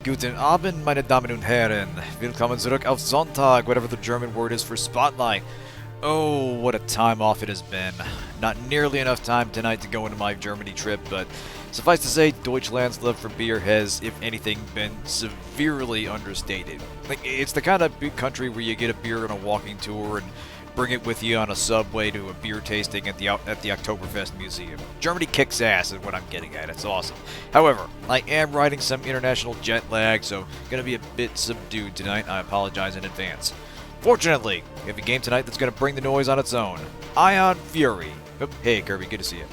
Guten Abend, meine Damen und Herren. Willkommen zurück auf Sonntag, whatever the German word is for spotlight. Oh, what a time off it has been. Not nearly enough time tonight to go into my Germany trip, but suffice to say, Deutschland's love for beer has, if anything, been severely understated. Like, it's the kind of big country where you get a beer on a walking tour and bring it with you on a subway to a beer tasting at the Oktoberfest Museum. Germany kicks ass is what I'm getting at. It's awesome. However, I am riding some international jet lag, so gonna be a bit subdued tonight. I apologize in advance. Fortunately, we have a game tonight that's gonna bring the noise on its own. Ion Fury. Oh, hey Kirby, good to see you.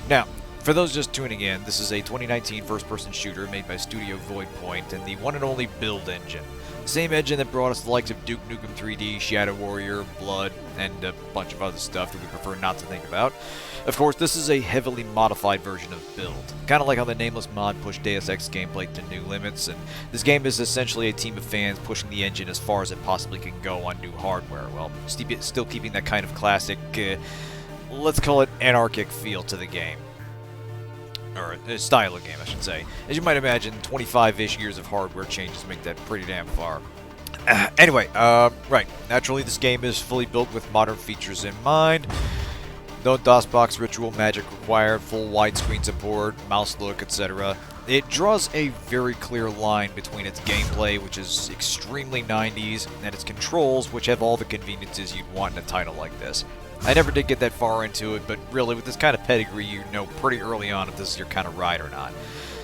Now, for those just tuning in, this is a 2019 first-person shooter made by Studio Voidpoint and the one and only Build engine. The same engine that brought us the likes of Duke Nukem 3D, Shadow Warrior, Blood, and a bunch of other stuff that we prefer not to think about. Of course, this is a heavily modified version of Build. Kind of like how the Nameless mod pushed Deus Ex gameplay to new limits, and this game is essentially a team of fans pushing the engine as far as it possibly can go on new hardware, while still keeping that kind of classic, let's call it anarchic feel to the game. Or style of game, I should say. As you might imagine, 25-ish years of hardware changes make that pretty damn far. Anyway, right. Naturally, this game is fully built with modern features in mind. No DOSBox ritual magic required, full widescreen support, mouse look, etc. It draws a very clear line between its gameplay, which is extremely 90s, and its controls, which have all the conveniences you'd want in a title like this. I never did get that far into it, but really, with this kind of pedigree, you know pretty early on if this is your kind of ride or not.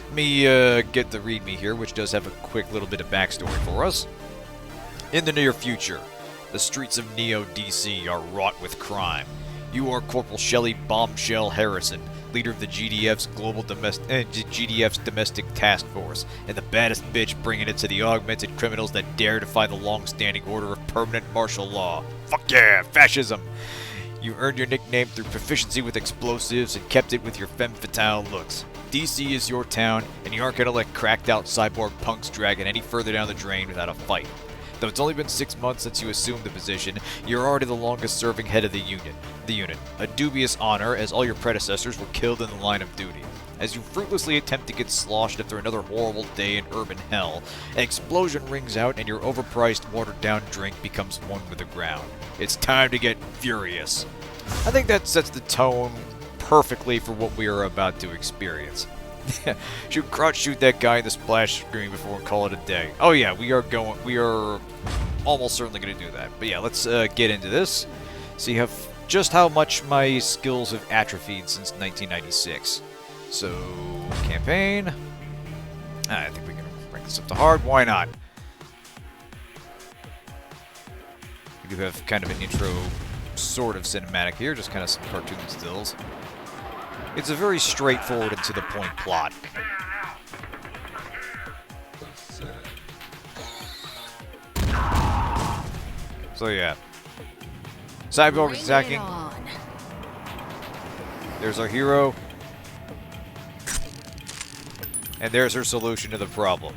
Let me get the readme here, which does have a quick little bit of backstory for us. In the near future, the streets of Neo DC are wrought with crime. You are Corporal Shelley Bombshell Harrison, leader of the GDF's GDF's domestic task force, and the baddest bitch bringing it to the augmented criminals that dare defy the long-standing order of permanent martial law. Fuck yeah, fascism! You earned your nickname through proficiency with explosives and kept it with your femme fatale looks. DC is your town, and you aren't gonna let cracked-out cyborg punks drag it any further down the drain without a fight. Though it's only been 6 months since you assumed the position, you're already the longest-serving head of the unit. A dubious honor, as all your predecessors were killed in the line of duty. As you fruitlessly attempt to get sloshed after another horrible day in urban hell, an explosion rings out and your overpriced, watered-down drink becomes one with the ground. It's time to get furious. I think that sets the tone perfectly for what we are about to experience. Crouch shoot that guy in the splash screen before we call it a day. Oh yeah, we are almost certainly going to do that. But yeah, let's get into this. See just how much my skills have atrophied since 1996. So, campaign. I think we can bring this up to hard. Why not? We do have kind of an intro sort of cinematic here, just kind of some cartoon stills. It's a very straightforward and to-the-point plot. So yeah. Cyborg attacking. There's our hero. And there's her solution to the problem.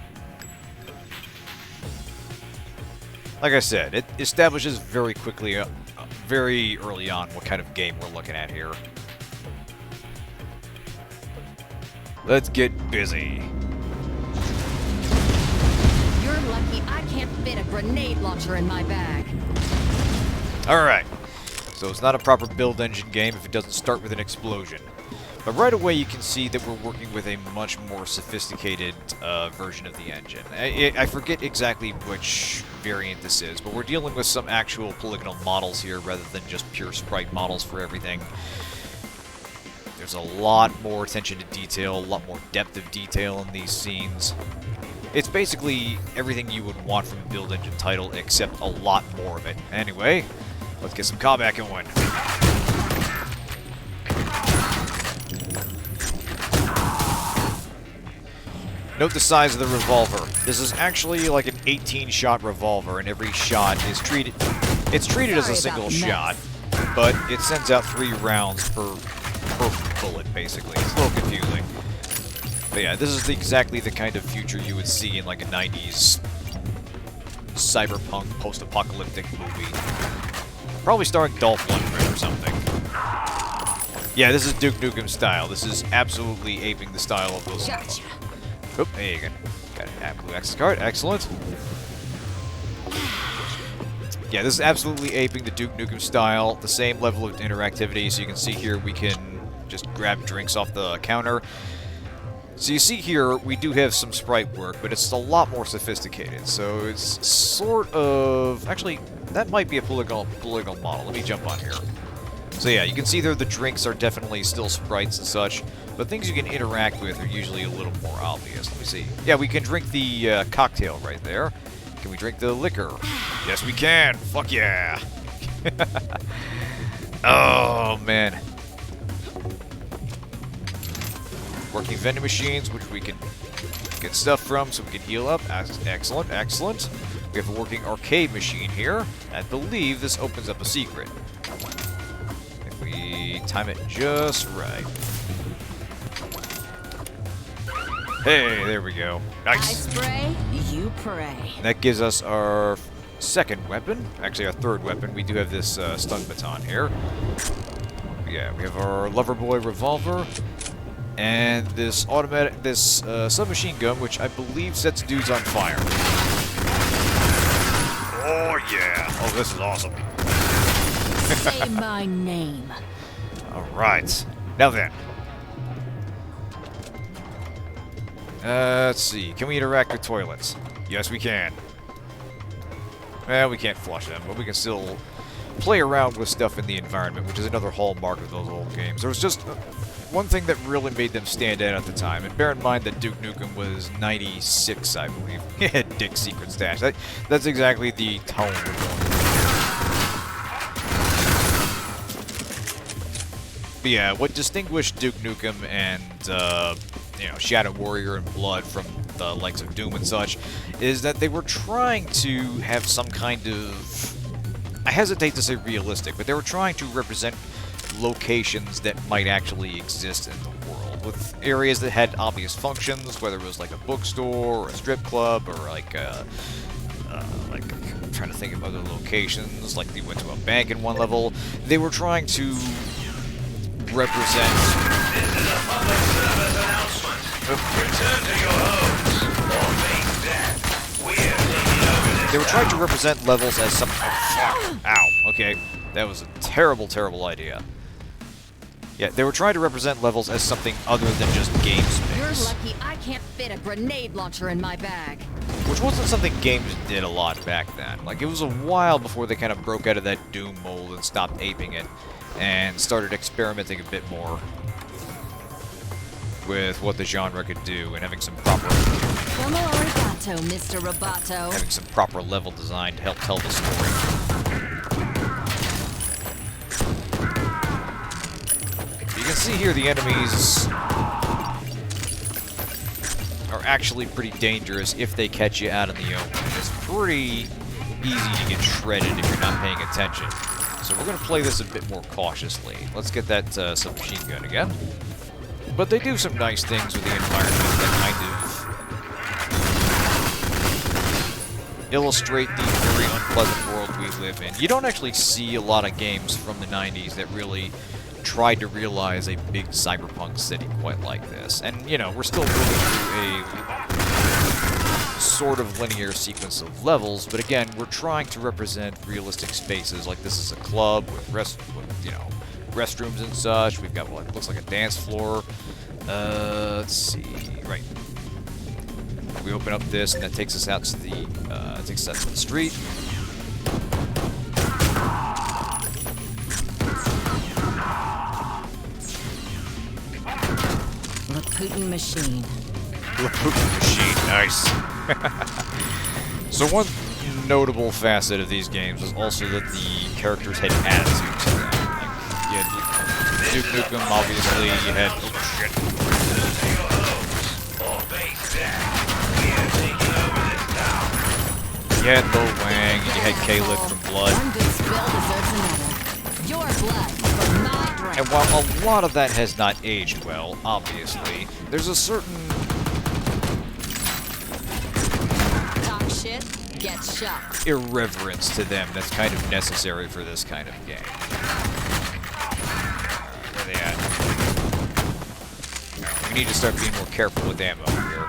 Like I said, it establishes very quickly, very early on, what kind of game we're looking at here. Let's get busy. You're lucky I can't fit a grenade launcher in my bag. Alright. So it's not a proper build engine game if it doesn't start with an explosion. But right away you can see that we're working with a much more sophisticated version of the engine. I forget exactly which variant this is, but we're dealing with some actual polygonal models here rather than just pure sprite models for everything. There's a lot more attention to detail, a lot more depth of detail in these scenes. It's basically everything you would want from a build engine title, except a lot more of it. Anyway, let's get some combat going. Note the size of the revolver. This is actually like an 18-shot revolver, and every shot is treated as a single shot, but it sends out 3 rounds per bullet, basically. It's a little confusing. But yeah, this is exactly the kind of future you would see in like a 90s cyberpunk post-apocalyptic movie. Probably starring Dolph Lundgren or something. Yeah, this is Duke Nukem style. This is absolutely aping the style of those. Gotcha. Oop, there you go. Got it. Blue access card, excellent. Yeah, this is absolutely aping the Duke Nukem style, the same level of interactivity. So you can see here we can just grab drinks off the counter. So you see here, we do have some sprite work, but it's a lot more sophisticated. So it's sort of... Actually, that might be a polygonal model. Let me jump on here. So yeah, you can see there the drinks are definitely still sprites and such, but things you can interact with are usually a little more obvious. Let me see. Yeah, we can drink the cocktail right there. Can we drink the liquor? Yes, we can. Fuck yeah. Oh, man. Working vending machines, which we can get stuff from so we can heal up. Excellent, excellent. We have a working arcade machine here. I believe this opens up a secret. If we time it just right. Hey, there we go. I Nice. spray, you pray. That gives us our second weapon. Actually, our third weapon. We do have this stun baton here. Yeah, we have our Loverboy revolver. And this automatic, submachine gun, which I believe sets dudes on fire. Oh yeah! Oh, this is awesome. Say my name. All right. Now then. Let's see. Can we interact with toilets? Yes, we can. Well, we can't flush them, but we can still play around with stuff in the environment, which is another hallmark of those old games. There was just one thing that really made them stand out at the time, and bear in mind that Duke Nukem was 96, I believe. He had Dick's Secret Stash. That's exactly the tone we're going for. But yeah, what distinguished Duke Nukem and, Shadow Warrior and Blood from the likes of Doom and such is that they were trying to have some kind of... I hesitate to say realistic, but they were trying to represent locations that might actually exist in the world, with areas that had obvious functions, whether it was like a bookstore or a strip club or like I'm trying to think of other locations, like they went to a bank in one level. They were trying to represent... This is a public service announcement. Return to your homes or face death. We have taken over this. They were trying to represent levels as some... Oh, fuck. Ow. Okay. That was a terrible, terrible idea. Yeah, they were trying to represent levels as something other than just game You're space. lucky I can't fit a grenade launcher in my bag. Which wasn't something games did a lot back then. Like, it was a while before they kind of broke out of that Doom mold and stopped aping it, and started experimenting a bit more with what the genre could do, and having some proper... Como arigato, Mr. Roboto. having some proper level design to help tell the story. You can see here the enemies are actually pretty dangerous if they catch you out in the open. It's pretty easy to get shredded if you're not paying attention. So we're going to play this a bit more cautiously. Let's get that submachine gun again. But they do some nice things with the environment that kind of illustrate the very unpleasant world we live in. You don't actually see a lot of games from the 90s that really tried to realize a big cyberpunk city quite like this. And, you know, we're still moving through a sort of linear sequence of levels, but again, we're trying to represent realistic spaces. Like, this is a club with restrooms and such. We've got what looks like a dance floor. Let's see. Right. We open up this, and that takes us out to the street. Laputin machine. Laputin machine, nice. So one notable facet of these games is also that the characters had attitude to them. Like, you had Duke Nukem, obviously, you had... Oh, shit. You had Lo Wang, and you had Caleb from Blood. One good spill deserves another. Your blood for my drink. And while a lot of that has not aged well, obviously, there's a certain... Talk shit, get shot. irreverence to them that's kind of necessary for this kind of game. Where are they at? We need to start being more careful with ammo here.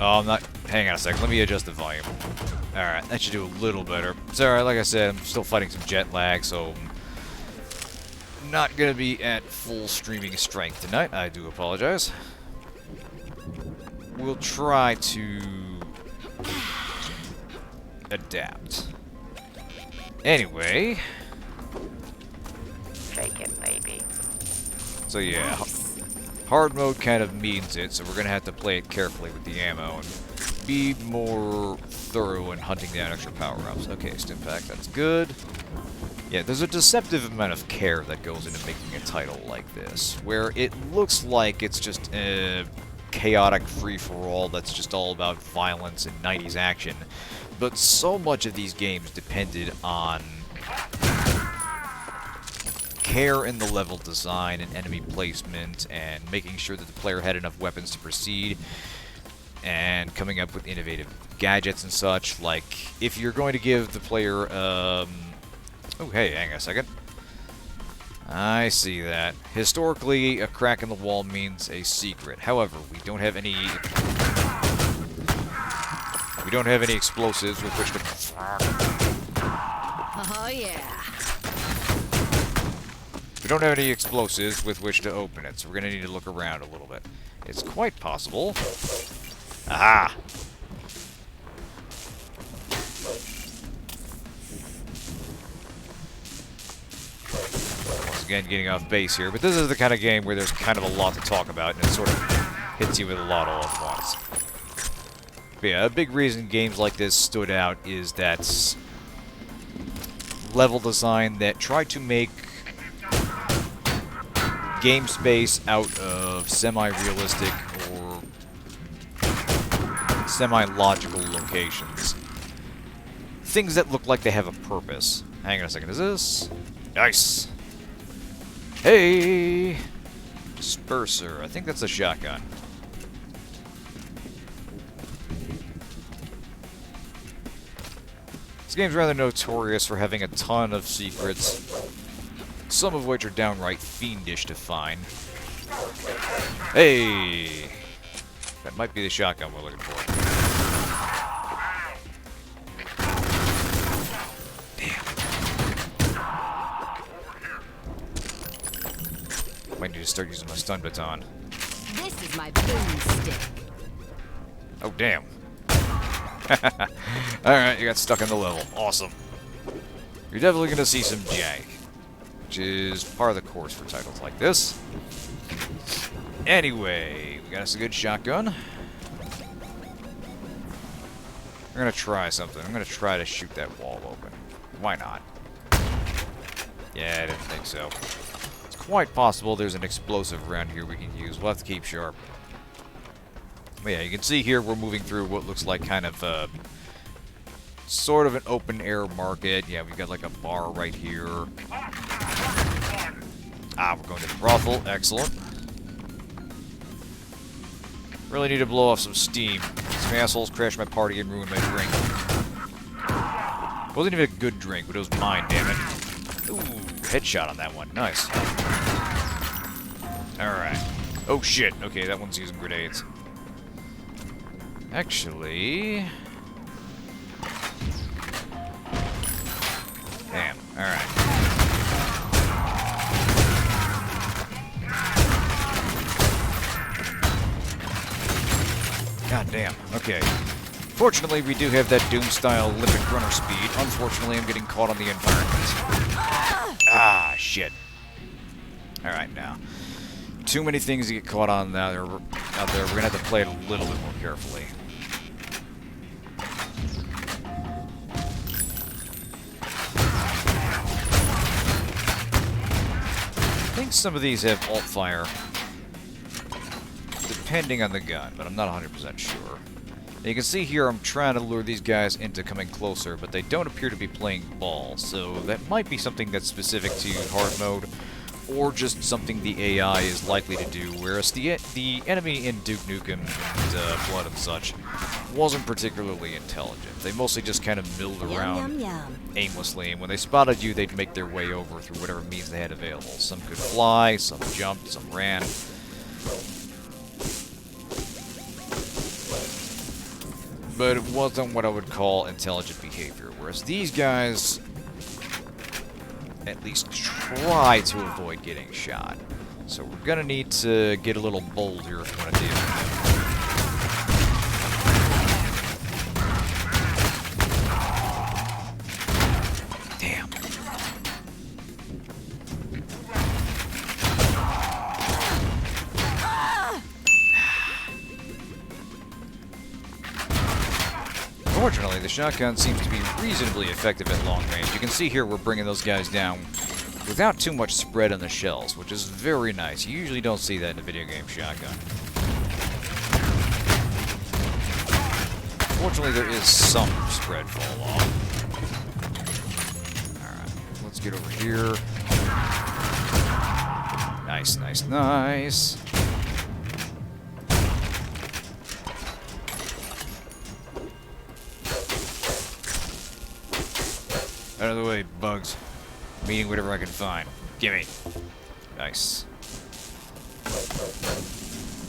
Oh, I'm not... Hang on a sec. Let me adjust the volume. Alright, that should do a little better. It's alright, like I said, I'm still fighting some jet lag, so... I'm not gonna be at full streaming strength tonight. I do apologize. We'll try to... adapt. Anyway... Fake it, baby. So yeah... Hard mode kind of means it, so we're gonna have to play it carefully with the ammo and be more thorough in hunting down extra power-ups. Okay, stim pack, that's good. Yeah, there's a deceptive amount of care that goes into making a title like this, where it looks like it's just a chaotic free-for-all that's just all about violence and 90s action, but so much of these games depended on care in the level design and enemy placement and making sure that the player had enough weapons to proceed and coming up with innovative gadgets and such. Like, if you're going to give the player, oh, hey, hang on a second. I see that. Historically, a crack in the wall means a secret. However, we don't have any explosives with which to... Oh, yeah. We don't have any explosives with which to open it, so we're going to need to look around a little bit. It's quite possible. Aha! Once again, getting off base here, but this is the kind of game where there's kind of a lot to talk about, and it sort of hits you with a lot all at once. But yeah, a big reason games like this stood out is that level design that tried to make game space out of semi-realistic or semi-logical locations. Things that look like they have a purpose. Hang on a second, is this? Nice! Hey! Disperser. I think that's a shotgun. This game's rather notorious for having a ton of secrets, some of which are downright fiendish to find. Hey! That might be the shotgun we're looking for. Damn. Might need to start using my stun baton. This is my boomstick. Oh, damn. Alright, you got stuck on the level. Awesome. You're definitely going to see some jank, which is part of the course for titles like this. Anyway, we got us a good shotgun. We're going to try something. I'm going to try to shoot that wall open. Why not? Yeah, I didn't think so. It's quite possible there's an explosive around here we can use. We'll have to keep sharp. But yeah, you can see here we're moving through what looks like kind of sort of an open air market. Yeah, we've got like a bar right here. Ah, we're going to the brothel. Excellent. Really need to blow off some steam. Some assholes crashed my party and ruined my drink. It wasn't even a good drink, but it was mine, damn it. Ooh, headshot on that one. Nice. Alright. Oh shit. Okay, that one's using grenades. Actually... Damn. Alright. God damn. Okay. Fortunately, we do have that Doom-style limit runner speed. Unfortunately, I'm getting caught on the environment. Ah, shit. Alright, now. Too many things to get caught on out there. We're going to have to play it a little bit more carefully. I think some of these have alt fire, depending on the gun, but I'm not 100% sure. Now you can see here I'm trying to lure these guys into coming closer, but they don't appear to be playing ball, so that might be something that's specific to hard mode, or just something the AI is likely to do, whereas the enemy in Duke Nukem and Blood and such wasn't particularly intelligent. They mostly just kind of milled around aimlessly, and when they spotted you, they'd make their way over through whatever means they had available. Some could fly, some jumped, some ran. but it wasn't what I would call intelligent behavior. Whereas these guys at least try to avoid getting shot. So we're gonna need to get a little bold here if we want to deal with them. Damn. Fortunately, the shotgun seems to be reasonably effective at long range. You can see here we're bringing those guys down without too much spread on the shells, which is very nice. You usually don't see that in a video game shotgun. Fortunately, there is some spread for along. Alright, let's get over here. Nice, nice, nice. Out of the way, bugs. I'm eating whatever I can find. Gimme. Nice.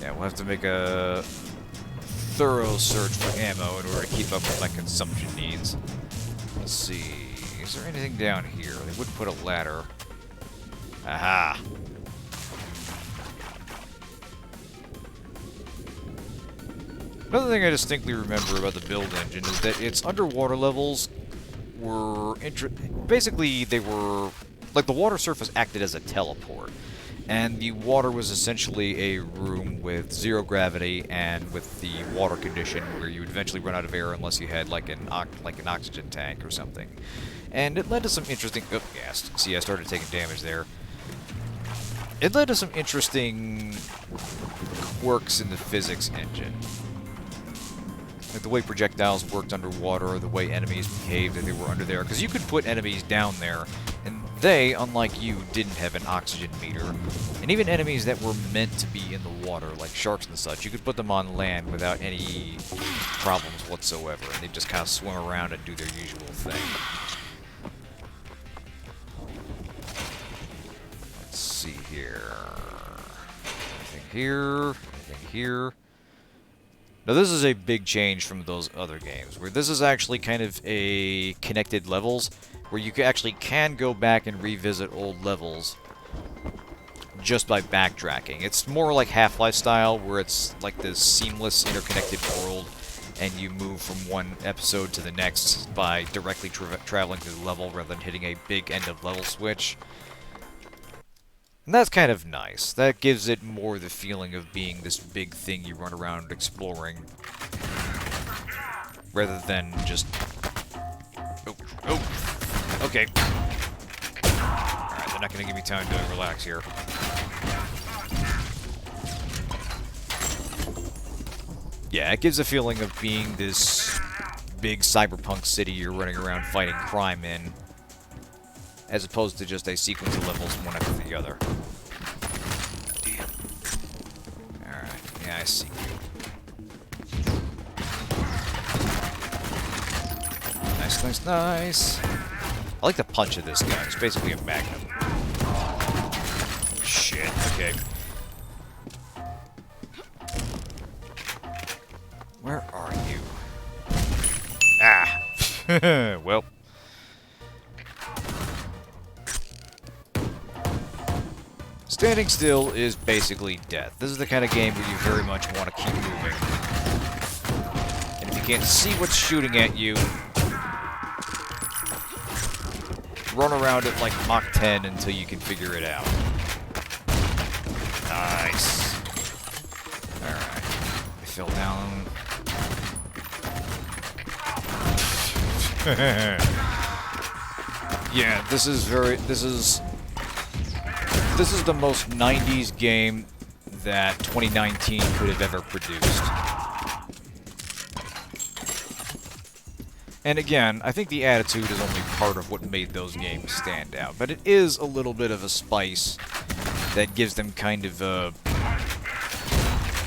Yeah, we'll have to make a thorough search for ammo in order to keep up with my consumption needs. Let's see. Is there anything down here? They would put a ladder. Aha! Another thing I distinctly remember about the build engine is that its underwater levels were basically they were like the water surface acted as a teleport, and the water was essentially a room with zero gravity and with the water condition where you would eventually run out of air unless you had like an oxygen tank or something. And it led to some interesting yes, see I started taking damage there. It led to some interesting quirks in the physics engine. Like the way projectiles worked underwater, or the way enemies behaved if they were under there. Because you could put enemies down there, and they, unlike you, didn't have an oxygen meter. And even enemies that were meant to be in the water, like sharks and such, you could put them on land without any problems whatsoever. And they'd just kind of swim around and do their usual thing. Let's see here. Anything here? Anything here? Now this is a big change from those other games, where this is actually kind of a connected levels, where you actually can go back and revisit old levels just by backtracking. It's more like Half-Life style, where it's like this seamless, interconnected world, and you move from one episode to the next by directly traveling through the level rather than hitting a big end-of-level switch. And that's kind of nice. That gives it more the feeling of being this big thing you run around exploring, rather than just... Oh! Okay. Alright, they're not gonna give me time to relax here. Yeah, it gives a feeling of being this big cyberpunk city you're running around fighting crime in, as opposed to just a sequence of levels one after the other. Alright, yeah, I see you. Nice, nice, nice. I like the punch of this gun. It's basically a magnum. Shit, okay. Where are you? Ah! Well. Standing still is basically death. This is the kind of game where you very much want to keep moving. And if you can't see what's shooting at you, run around at like Mach 10 until you can figure it out. Nice. Alright. I fell down. Yeah, this is the most 90s game that 2019 could have ever produced. And again, I think the attitude is only part of what made those games stand out, but it is a little bit of a spice that gives them kind of a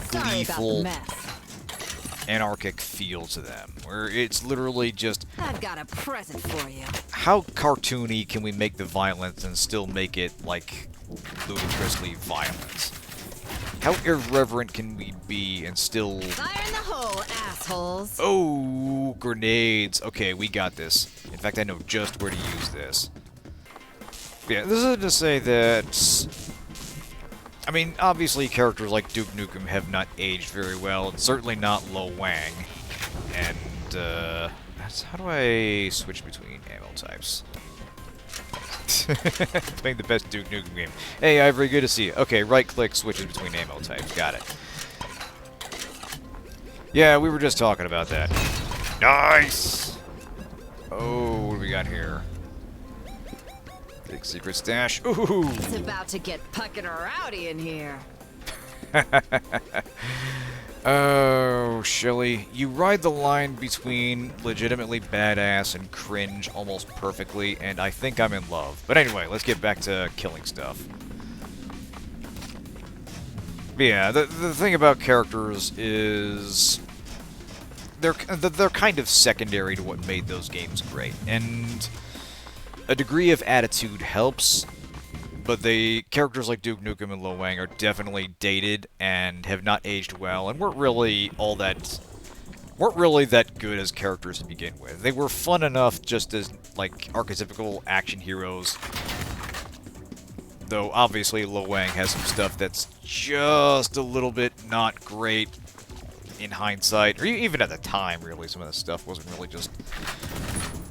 gleeful, anarchic feel to them, where it's literally just... I've got a present for you. How cartoony can we make the violence and still make it, like, ludicrously violent? How irreverent can we be and still... Fire in the hole, assholes. Oh, grenades. Okay, we got this. In fact, I know just where to use this. Yeah, this is to say that... I mean, obviously characters like Duke Nukem have not aged very well, and certainly not Lo Wang. And, how do I switch between ammo types? Playing the best Duke Nukem game. Hey, Ivory, good to see you. Okay, right-click switches between ammo types. Got it. Yeah, we were just talking about that. Nice! Oh, what do we got here? Big secret stash. Ooh! It's about to get pucking rowdy in here. Oh, Shelly, you ride the line between legitimately badass and cringe almost perfectly, and I think I'm in love. But anyway, let's get back to killing stuff. But yeah, the thing about characters is they're kind of secondary to what made those games great, and a degree of attitude helps. But the characters like Duke Nukem and Lo Wang are definitely dated and have not aged well, and weren't really that good as characters to begin with. They were fun enough just as like archetypical action heroes. Though obviously Lo Wang has some stuff that's just a little bit not great in hindsight, or even at the time. Really, some of the stuff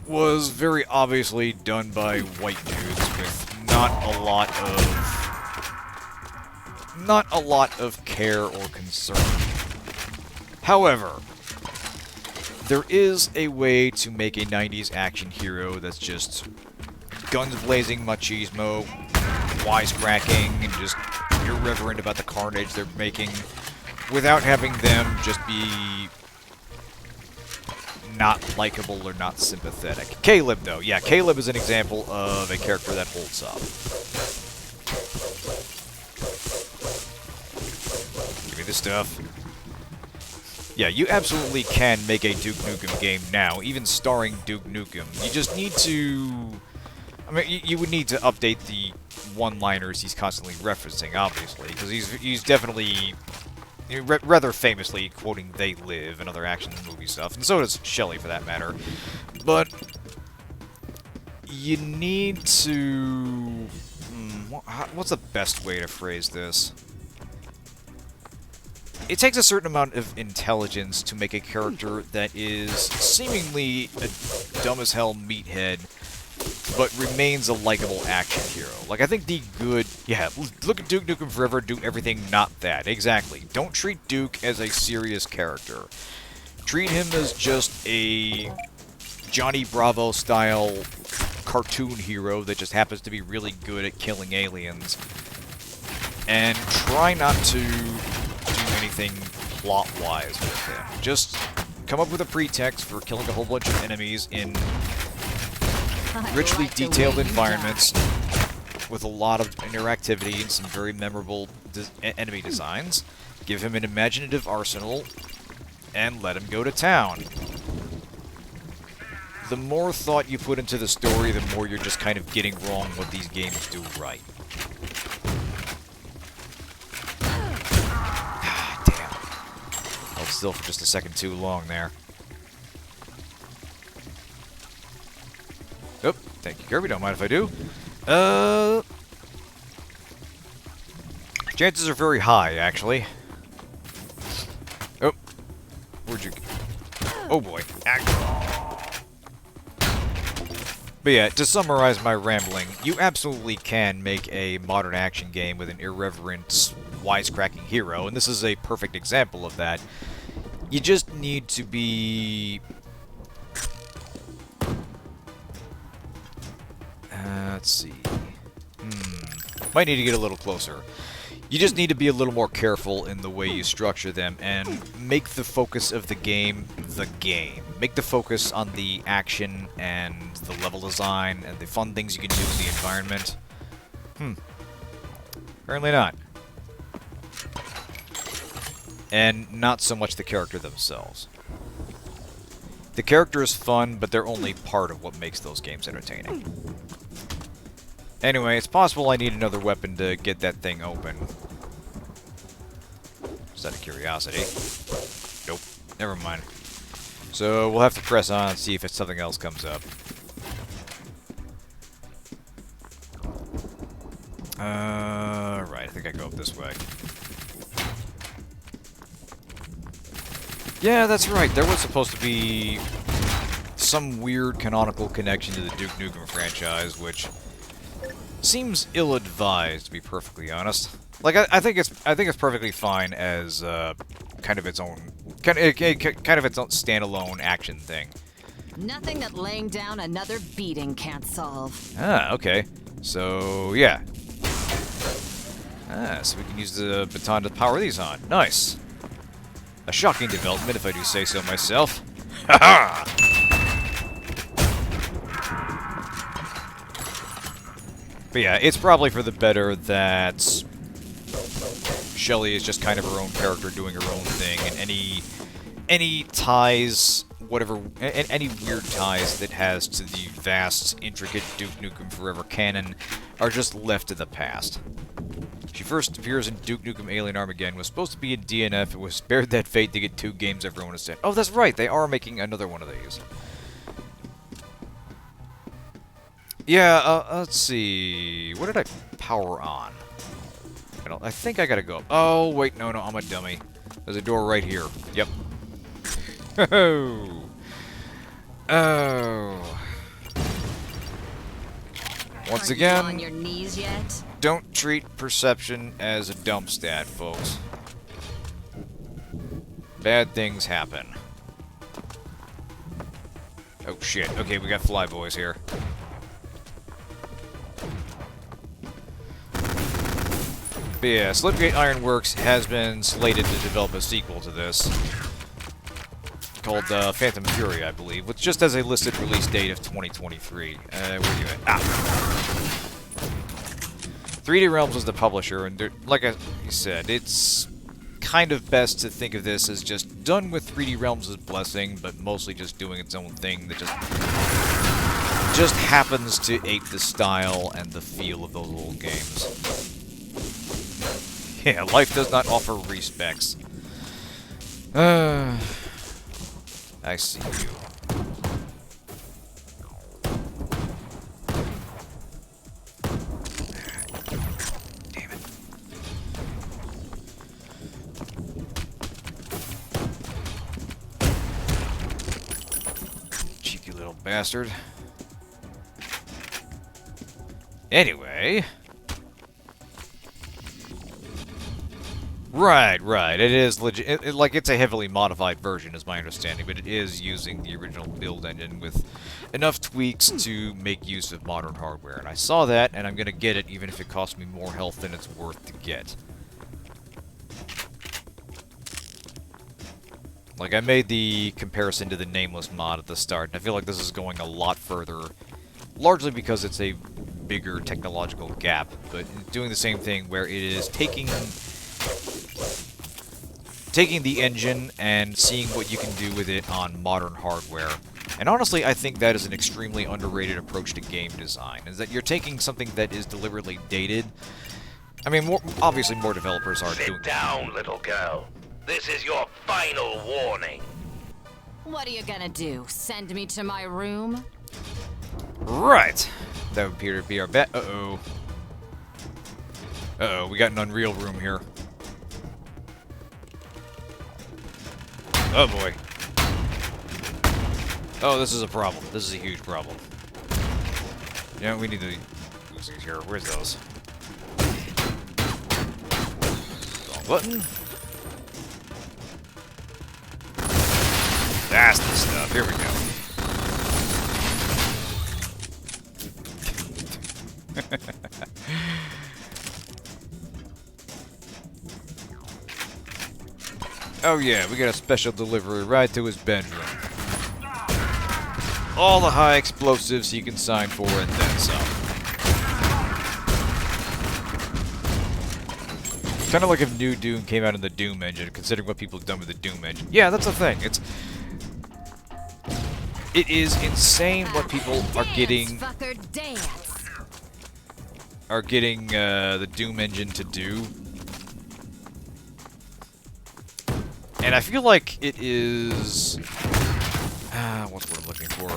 was very obviously done by white dudes with not a lot of care or concern. However, there is a way to make a 90s action hero that's just guns blazing machismo, wisecracking, and just irreverent about the carnage they're making without having them just be not likable or not sympathetic. Caleb, though. Yeah, Caleb is an example of a character that holds up. Give me the stuff. Yeah, you absolutely can make a Duke Nukem game now, even starring Duke Nukem. You just need to... I mean, you would need to update the one-liners he's constantly referencing, obviously, because he's definitely... rather famously quoting They Live and other action movie stuff, and so does Shelly for that matter. But you need to... what's the best way to phrase this? It takes a certain amount of intelligence to make a character that is seemingly a dumb-as-hell meathead, but remains a likable action hero. Like, I think the good... Yeah, look at Duke Nukem Forever, do everything not that. Exactly. Don't treat Duke as a serious character. Treat him as just a Johnny Bravo-style cartoon hero that just happens to be really good at killing aliens. And try not to do anything plot-wise with him. Just come up with a pretext for killing a whole bunch of enemies in richly detailed environments with a lot of interactivity and some very memorable enemy designs. Give him an imaginative arsenal and let him go to town. The more thought you put into the story, the more you're just kind of getting wrong what these games do right. Damn. Held still for just a second too long there. Oh, thank you, Kirby. Don't mind if I do. Chances are very high, actually. Oh. Where'd you... Oh, boy. But yeah, to summarize my rambling, you absolutely can make a modern action game with an irreverent, wisecracking hero, and this is a perfect example of that. You just need to be... let's see. Might need to get a little closer. You just need to be a little more careful in the way you structure them and make the focus of the game the game. Make the focus on the action and the level design and the fun things you can do in the environment. Apparently not. And not so much the character themselves. The character is fun, but they're only part of what makes those games entertaining. Anyway, it's possible I need another weapon to get that thing open. Just out of curiosity. Nope. Never mind. So we'll have to press on and see if something else comes up. Right, I think I go up this way. Yeah, that's right. There was supposed to be some weird canonical connection to the Duke Nukem franchise, which seems ill-advised, to be perfectly honest. Like, I think it's perfectly fine as kind of its own standalone action thing. Nothing that laying down another beating can't solve. Ah, okay. So yeah. Ah, so we can use the baton to power these on. Nice. A shocking development, if I do say so myself. Haha! But yeah, it's probably for the better that Shelly is just kind of her own character doing her own thing, and any ties, any weird ties that has to the vast, intricate Duke Nukem Forever canon are just left in the past. She first appears in Duke Nukem Alien Armageddon, was supposed to be in DNF, and was spared that fate to get 2 games everyone has said. Oh, that's right, they are making another one of these. Yeah, let's see. What did I power on? I think I gotta go up. Oh, wait, no, I'm a dummy. There's a door right here. Yep. Oh. Oh. Once again, Aren't you on your knees yet? don't treat perception as a dump stat, folks. Bad things happen. Oh, shit. Okay, we got flyboys here. But yeah, Slipgate Ironworks has been slated to develop a sequel to this, called Phantom Fury, I believe, which just has a listed release date of 2023. Where are you at? Ah! 3D Realms is the publisher, and like I said, it's kind of best to think of this as just done with 3D Realms' blessing, but mostly just doing its own thing that just happens to ape the style and the feel of those old games. Yeah, life does not offer respecs. I see you. Damn it. Cheeky little bastard. Anyway. Right. It is legit. Like, it's a heavily modified version, is my understanding, but it is using the original build engine with enough tweaks to make use of modern hardware. And I saw that, and I'm gonna get it, even if it costs me more health than it's worth to get. Like, I made the comparison to the Nameless mod at the start, and I feel like this is going a lot further, largely because it's a bigger technological gap, but doing the same thing where it is taking the engine and seeing what you can do with it on modern hardware. And honestly, I think that is an extremely underrated approach to game design, is that you're taking something that is deliberately dated. I mean, obviously more developers are doing... Sit down, little girl. This is your final warning. What are you gonna do? Send me to my room? Right. That would appear to be our bet. Uh-oh. Uh-oh, we got an Unreal room here. Oh boy. Oh, this is a problem. This is a huge problem. Yeah, we need to... Uzis here. Where's those? Wrong button. That's the stuff. Here we go. Oh yeah, we got a special delivery right to his bedroom. All the high explosives he can sign for and then some. Kind of like if New Doom came out in the Doom engine, considering what people have done with the Doom engine. Yeah, that's the thing. It is insane what people are getting the Doom engine to do. And I feel like it is... what's what I'm looking for?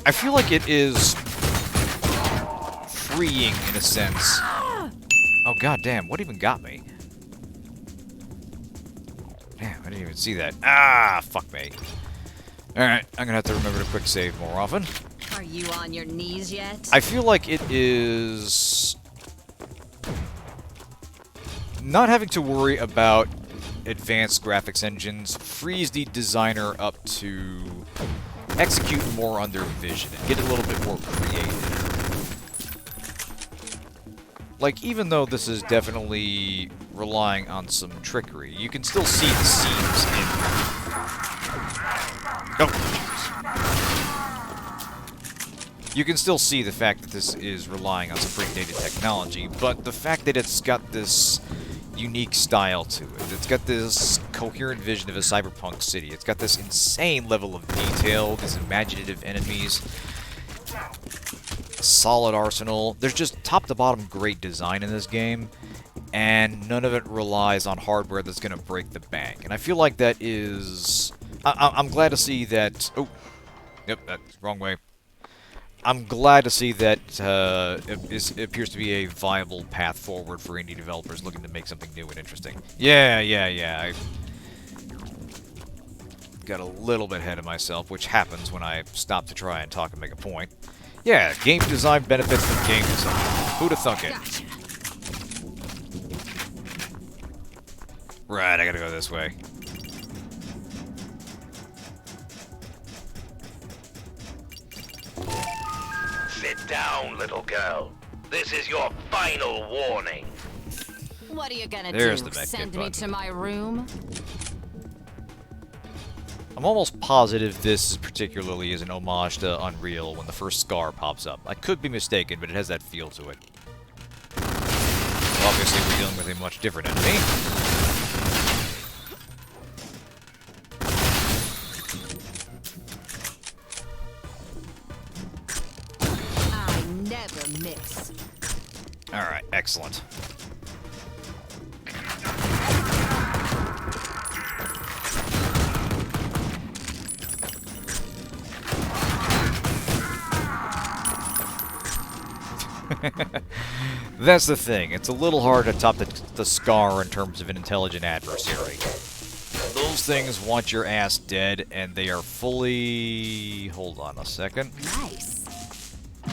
I feel like it is freeing in a sense. Oh, goddamn, what even got me? Damn, I didn't even see that. Ah, fuck me. Alright, I'm gonna have to remember to quick save more often. Are you on your knees yet? I feel like it is... not having to worry about advanced graphics engines frees the designer up to execute more on their vision and get a little bit more creative. Like, even though this is definitely relying on some trickery, you can still see the seams in... Oh. You can still see the fact that this is relying on some pretty dated technology, but the fact that it's got this unique style to it, it's got this coherent vision of a cyberpunk city, it's got this insane level of detail, these imaginative enemies, solid arsenal. There's just top-to-bottom great design in this game, and none of it relies on hardware that's going to break the bank. And I feel like that is... I'm glad to see that... Oh, yep, that's wrong way. I'm glad to see that it appears to be a viable path forward for indie developers looking to make something new and interesting. Yeah. I got a little bit ahead of myself, which happens when I stop to try and talk and make a point. Yeah, game design benefits from game design. Who'da thunk it? Gotcha. Right, I gotta go this way. Sit down, little girl. This is your final warning. What are you gonna There's do? the medkit Send me button. to my room? I'm almost positive this particularly is an homage to Unreal when the first scar pops up. I could be mistaken, but it has that feel to it. Obviously, we're dealing with a much different enemy. I never miss. Alright, excellent. That's the thing. It's a little hard to top the Scar in terms of an intelligent adversary. Those things want your ass dead, and they are fully... Hold on a second. Nice.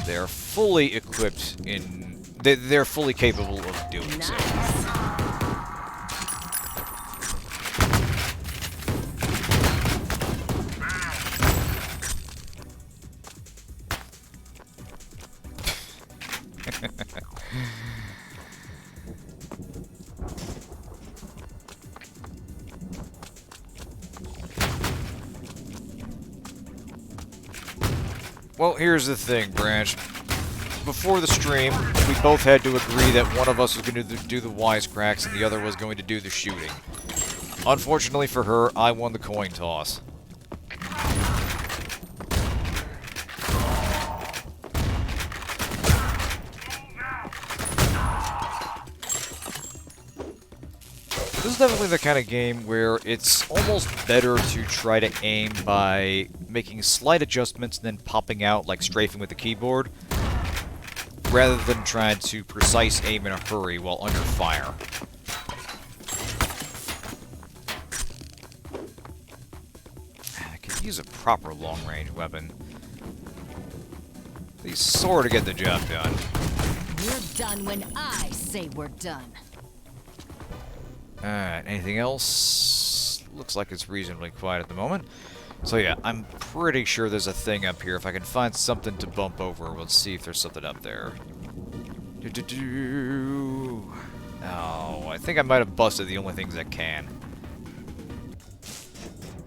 They're fully equipped in... They're fully capable of doing so. Nice. Well, here's the thing, Branch. Before the stream, we both had to agree that one of us was going to do the wisecracks and the other was going to do the shooting. Unfortunately for her, I won the coin toss. This is definitely the kind of game where it's almost better to try to aim by making slight adjustments and then popping out like strafing with the keyboard, rather than trying to precise aim in a hurry while under fire. I could use a proper long-range weapon. These sort of get the job done. We're done when I say we're done. Alright, anything else? Looks like it's reasonably quiet at the moment. So yeah, I'm pretty sure there's a thing up here. If I can find something to bump over, let's see if there's something up there. Oh, I think I might have busted the only things I can.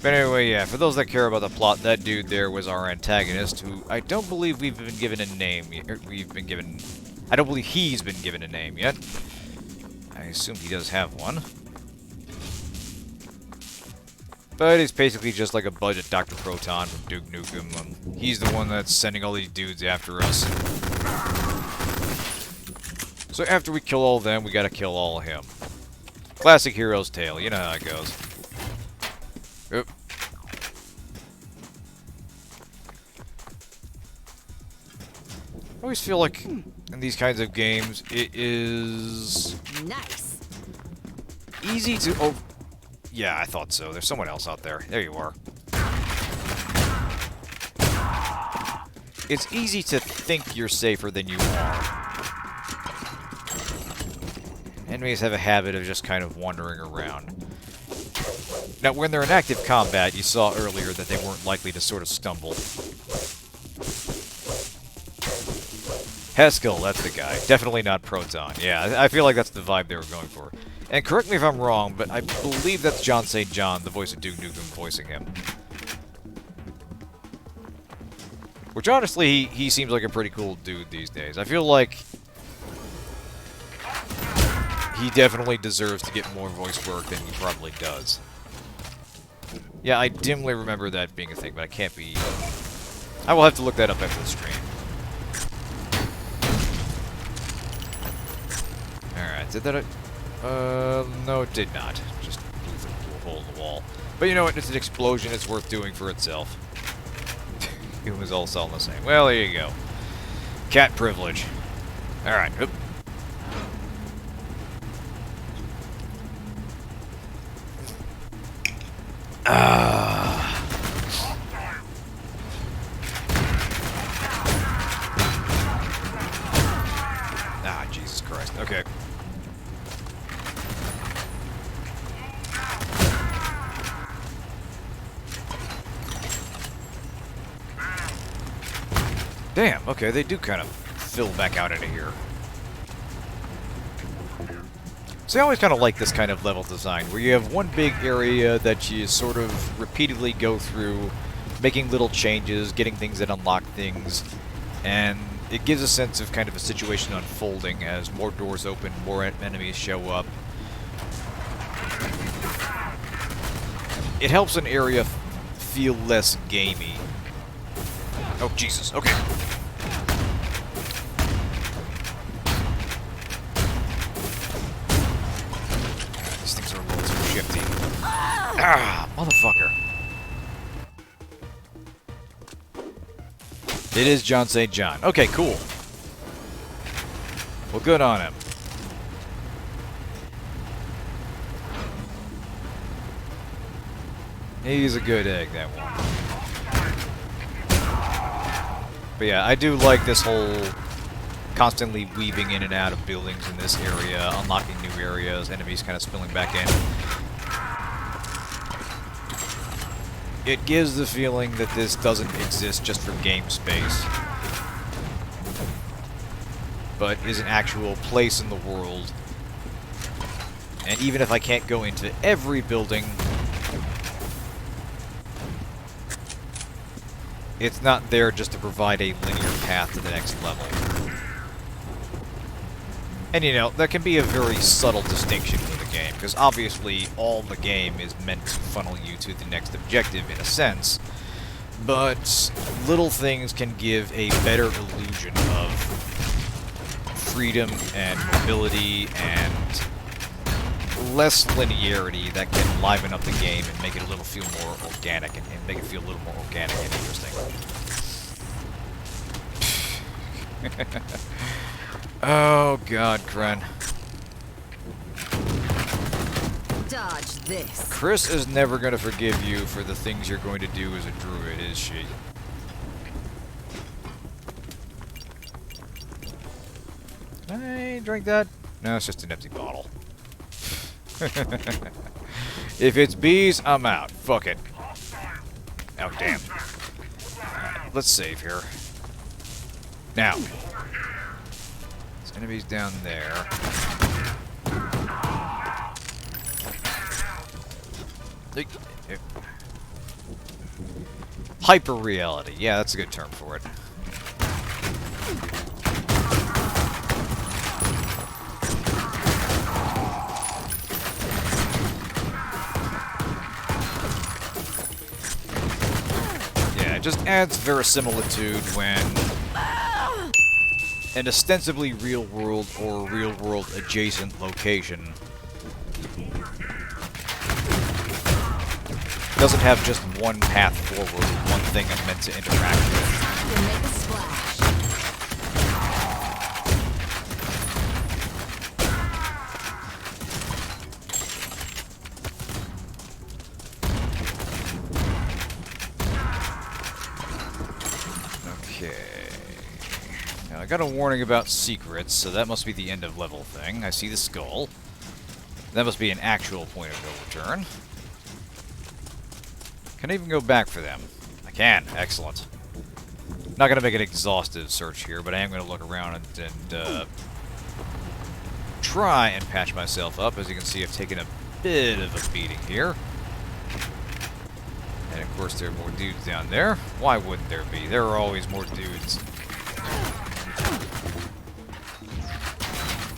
But anyway, yeah, for those that care about the plot, that dude there was our antagonist, who I don't believe we've been given a name yet. I don't believe he's been given a name yet. I assume he does have one. But he's basically just like a budget Dr. Proton from Duke Nukem. He's the one that's sending all these dudes after us. So after we kill all of them, we gotta kill all of him. Classic hero's tale. You know how it goes. Oop. I always feel like in these kinds of games, it is Nice. easy to... Oh, yeah, I thought so. There's someone else out there. There you are. It's easy to think you're safer than you are. Enemies have a habit of just kind of wandering around. Now, when they're in active combat, you saw earlier that they weren't likely to sort of stumble. Haskell, that's the guy. Definitely not Proton. Yeah, I feel like that's the vibe they were going for. And correct me if I'm wrong, but I believe that's John St. John, the voice of Duke Nukem, voicing him. Which, honestly, he seems like a pretty cool dude these days. I feel like he definitely deserves to get more voice work than he probably does. Yeah, I dimly remember that being a thing, but I can't be... I will have to look that up after the stream. Alright, did that... no it did not. Just blew through a hole in the wall. But you know what? It's an explosion. It's worth doing for itself. It was all selling the same. Well, there you go. Cat privilege. Alright. Oop. Ah, Jesus Christ. Okay. Damn, okay, they do kind of fill back out into here. So I always kind of like this kind of level design, where you have one big area that you sort of repeatedly go through, making little changes, getting things that unlock things, and it gives a sense of kind of a situation unfolding as more doors open, more enemies show up. It helps an area feel less gamey. Oh, Jesus, okay. These things are a little too shifty. Ah, motherfucker. It is John St. John. Okay, cool. Well, good on him. He's a good egg, that one. But yeah, I do like this whole constantly weaving in and out of buildings in this area, unlocking new areas, enemies kind of spilling back in. It gives the feeling that this doesn't exist just for game space, but is an actual place in the world. And even if I can't go into every building, it's not there just to provide a linear path to the next level. And you know, that can be a very subtle distinction for the game, because obviously all the game is meant to funnel you to the next objective in a sense, but little things can give a better illusion of freedom and mobility and less linearity that can liven up the game and make it a little feel more organic and make it feel a little more organic and interesting. Oh god, Kren. Dodge this. Chris is never going to forgive you for the things you're going to do as a druid, is she? Can I drink that? No, it's just an empty bottle. If it's bees, I'm out. Fuck it. Oh, damn. Alright, let's save here. Now. There's enemies down there. Hyper reality. Yeah, that's a good term for it. Yeah, it just adds verisimilitude when an ostensibly real world or real world adjacent location doesn't have just one path forward, one thing I'm meant to interact with. You'll make a splash. Now, I got a warning about secrets, so that must be the end of level thing. I see the skull. That must be an actual point of no return. Can I even go back for them? I can. Excellent. Not going to make an exhaustive search here, but I am going to look around and try and patch myself up. As you can see, I've taken a bit of a beating here. And of course, there are more dudes down there. Why wouldn't there be? There are always more dudes.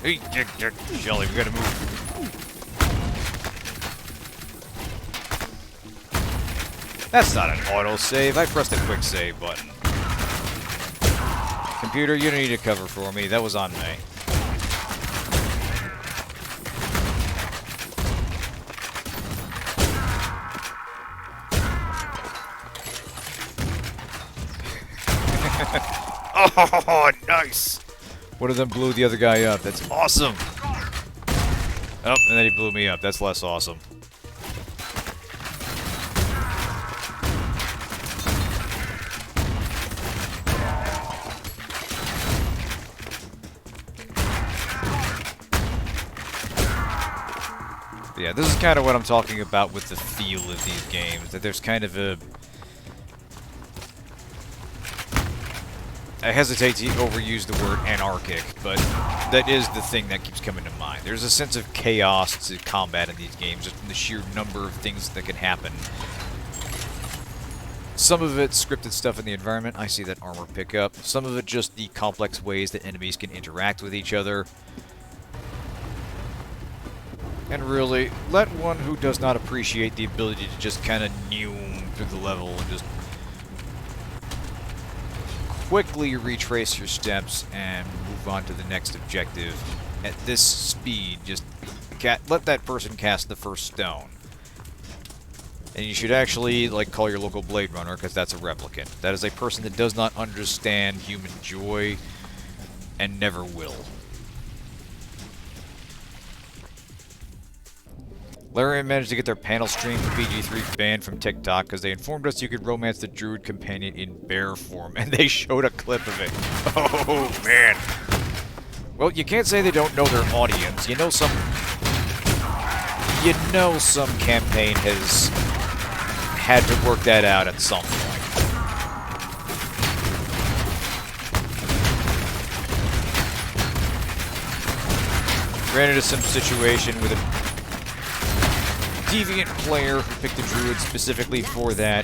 Hey, Shelly, we gotta move. That's not an autosave. I pressed a quick save button. Computer, you don't need to cover for me. That was on me. Oh, nice! One of them blew the other guy up. That's awesome! Oh, and then he blew me up. That's less awesome. Yeah, this is kind of what I'm talking about with the feel of these games. That there's kind of a... I hesitate to overuse the word anarchic, but that is the thing that keeps coming to mind. There's a sense of chaos to combat in these games, just from the sheer number of things that can happen. Some of it scripted stuff in the environment, I see that armor pickup. Some of it just the complex ways that enemies can interact with each other. And really, let one who does not appreciate the ability to just kind of neum through the level and just quickly retrace your steps and move on to the next objective at this speed. Just let that person cast the first stone. And you should actually, like, call your local Blade Runner, because that's a replicant. That is a person that does not understand human joy and never will. Larian managed to get their panel stream for PG-3 banned from TikTok because they informed us you could romance the Druid companion in bear form, and they showed a clip of it. Oh, man. Well, you can't say they don't know their audience. You know some campaign has had to work that out at some point. Ran into some situation with a deviant player who picked the Druid specifically for that,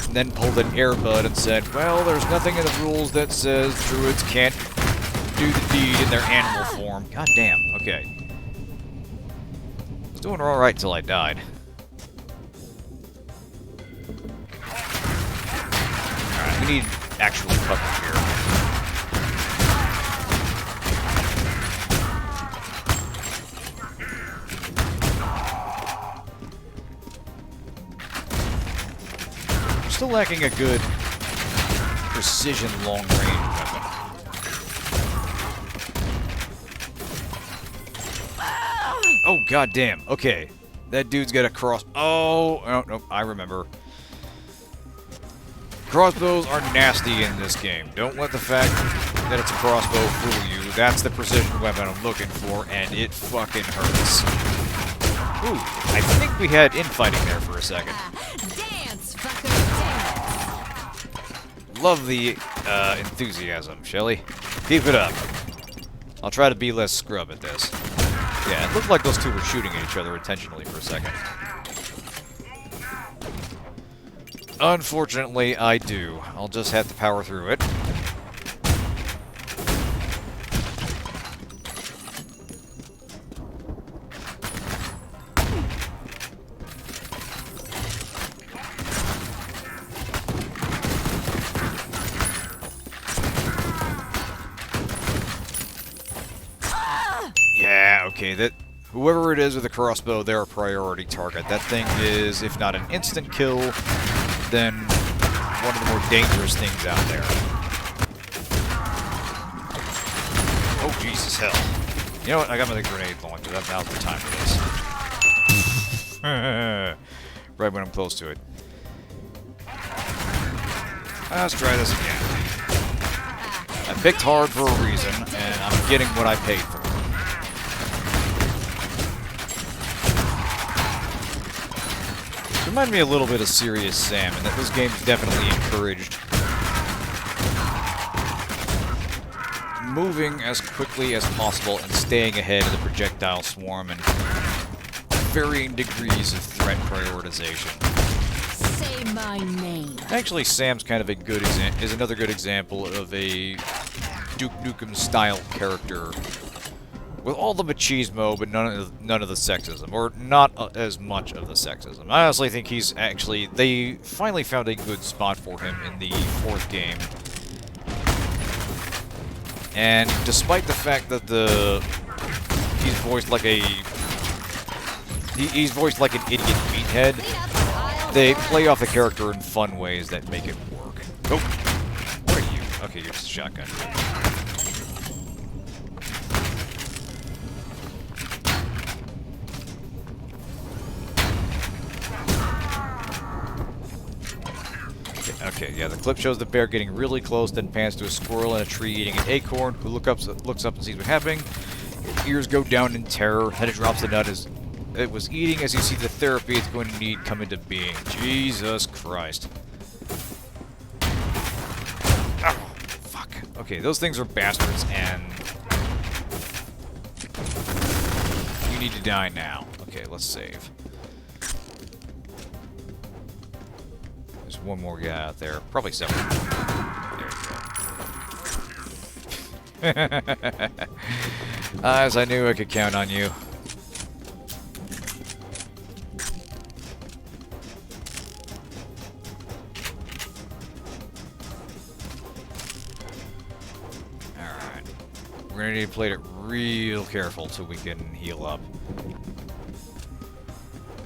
and then pulled an Airbud and said, well, there's nothing in the rules that says Druids can't do the deed in their animal form. God damn, okay. I was doing alright till I died. Alright, we need actual cover here. Still lacking a good precision long-range weapon. Oh, goddamn. Okay. That dude's got a cross... Oh, no, I remember. Crossbows are nasty in this game. Don't let the fact that it's a crossbow fool you. That's the precision weapon I'm looking for, and it fucking hurts. Ooh, I think we had infighting there for a second. Dance, fucker, dance. Love the enthusiasm, Shelly. Keep it up. I'll try to be less scrub at this. Yeah, it looked like those two were shooting at each other intentionally for a second. Unfortunately, I do. I'll just have to power through it. Yeah, okay, that... Whoever it is with a crossbow, they're a priority target. That thing is, if not an instant kill, then one of the more dangerous things out there. Oh, Jesus, hell. You know what? I got my grenade launcher. Now's the time for this. Right when I'm close to it. Let's try this again. I picked hard for a reason, and I'm getting what I paid for. Remind me a little bit of Serious Sam, and that this game's definitely encouraged moving as quickly as possible and staying ahead of the projectile swarm and varying degrees of threat prioritization. Say my name. Actually, Sam's kind of a good is another good example of a Duke Nukem style character with all the machismo, but none of the sexism, or not as much of the sexism. I honestly think he's actually they finally found a good spot for him in the 4th game. And despite the fact that he's voiced like an idiot meathead, they play off the character in fun ways that make it work. Oh, what are you? Okay, you're just a shotgun. Okay, yeah, the clip shows the bear getting really close, then pans to a squirrel in a tree eating an acorn, who looks up and sees what's happening. His ears go down in terror, then it drops the nut as it was eating, as you see the therapy it's going to need come into being. Jesus Christ. Oh, fuck. Okay, those things are bastards, and you need to die now. Okay, let's save. One more guy out there. Probably several. There you go. As I knew I could count on you. Alright. We're gonna need to play it real careful so we can heal up.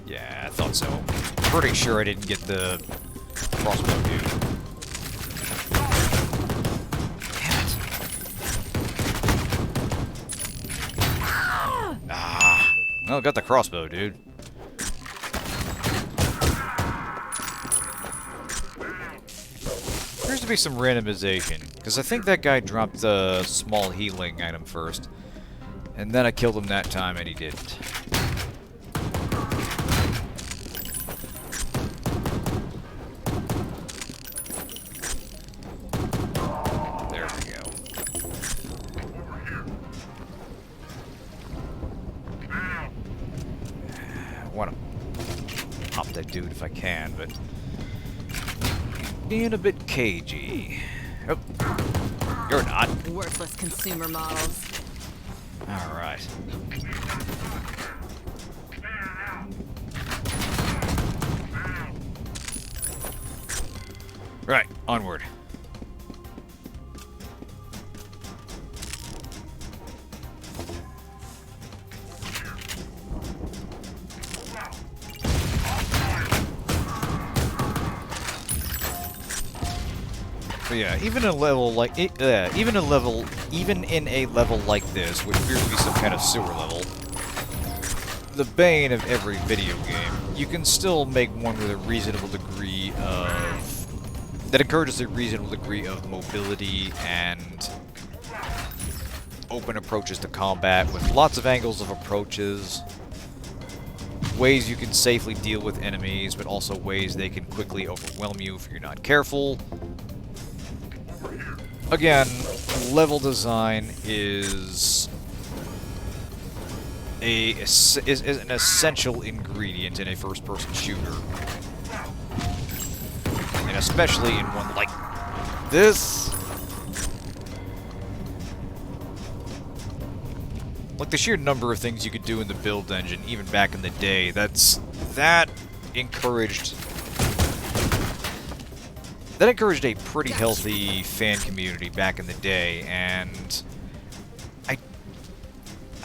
Yeah, I thought so. Pretty sure I didn't get the crossbow dude. Damn it. Ah. Well, got the crossbow, dude. Appears to be some randomization, because I think that guy dropped the small healing item first, and then I killed him that time and he didn't. Dude, if I can, but being a bit cagey. Oh, you're not. Worthless consumer models. All right. Right, onward. But yeah, even in a level like even in a level like this, which appears to be some kind of sewer level, the bane of every video game, you can still make one with a reasonable degree of that encourages a reasonable degree of mobility and open approaches to combat with lots of angles of approaches, ways you can safely deal with enemies, but also ways they can quickly overwhelm you if you're not careful. Again, level design is an essential ingredient in a first-person shooter. And especially in one like this. Like the sheer number of things you could do in the build engine, even back in the day, that encouraged a pretty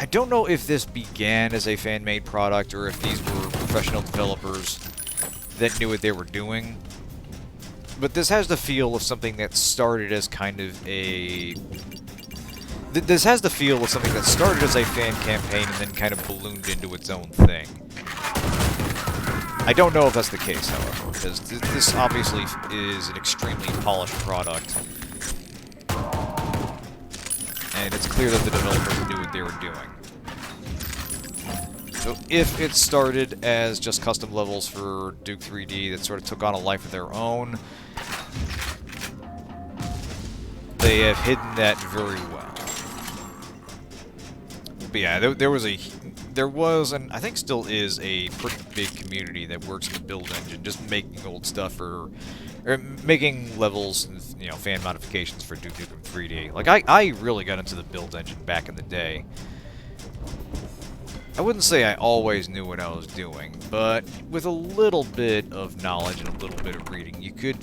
I don't know if this began as a fan-made product or if these were professional developers that knew what they were doing. But this has the feel of something that started as kind of a... This has the feel of something that started as a fan campaign and then kind of ballooned into its own thing. I don't know if that's the case, however, because this obviously is an extremely polished product. And it's clear that the developers knew what they were doing. So if it started as just custom levels for Duke 3D that sort of took on a life of their own, they have hidden that very well. But yeah, there was, and I think still is, a pretty big community that works in the build engine, just making old stuff or making levels and, you know, fan modifications for Duke Nukem 3D. Like, I really got into the build engine back in the day. I wouldn't say I always knew what I was doing, but with a little bit of knowledge and a little bit of reading, you could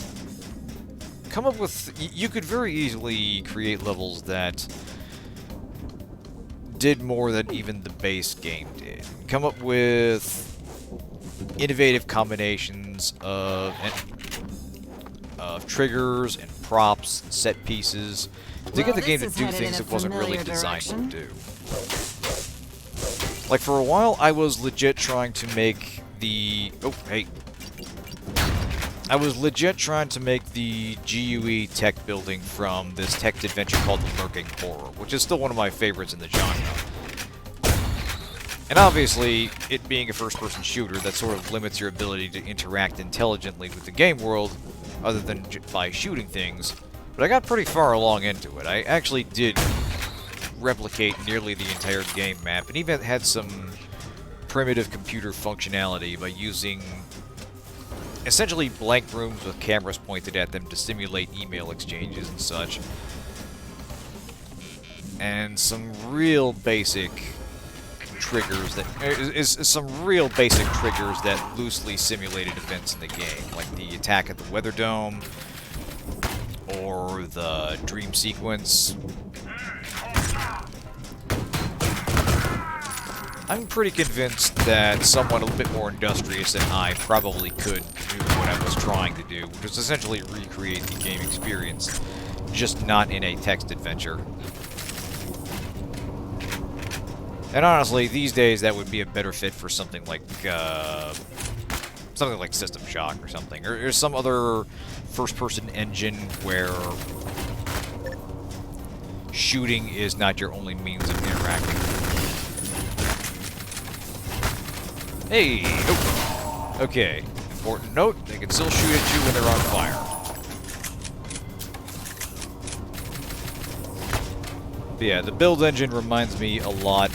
come up with... You could very easily create levels that did more than even the base game did. Come up with innovative combinations of triggers and props and set pieces to get the game to do things it wasn't really designed to do. Like, for a while, I was legit trying to make the... Oh, hey. I was legit trying to make the GUE tech building from this text adventure called The Lurking Horror, which is still one of my favorites in the genre. And obviously, it being a first-person shooter, that sort of limits your ability to interact intelligently with the game world, other than by shooting things. But I got pretty far along into it. I actually did replicate nearly the entire game map, and even had some primitive computer functionality by using essentially blank rooms with cameras pointed at them to simulate email exchanges and such. And some real basic triggers that loosely simulated events in the game, like the attack at the Weather Dome or the dream sequence. I'm pretty convinced that someone a little bit more industrious than I probably could do what I was trying to do, which was essentially recreate the game experience, just not in a text adventure. And honestly, these days that would be a better fit for something like System Shock or something, or some other first-person engine where shooting is not your only means of interacting. Hey! Oh. Okay. Important note, they can still shoot at you when they're on fire. But yeah, the build engine reminds me a lot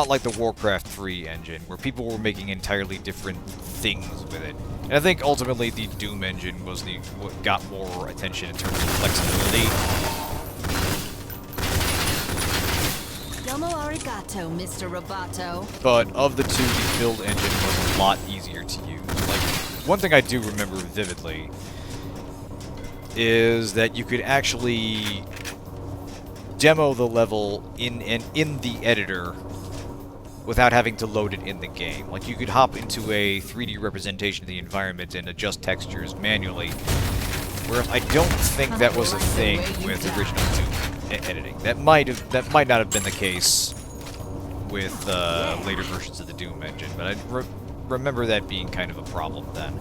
like the Warcraft 3 engine, where people were making entirely different things with it. And I think ultimately the Doom engine was what got more attention in terms of flexibility. Domo arigato, Mr. Roboto. But of the two, the build engine was a lot easier to use. Like, one thing I do remember vividly is that you could actually demo the level in the editor without having to load it in the game. Like, you could hop into a 3D representation of the environment and adjust textures manually, whereas I don't think that was a thing with original Doom editing. That might not have been the case with later versions of the Doom engine, but I remember that being kind of a problem then.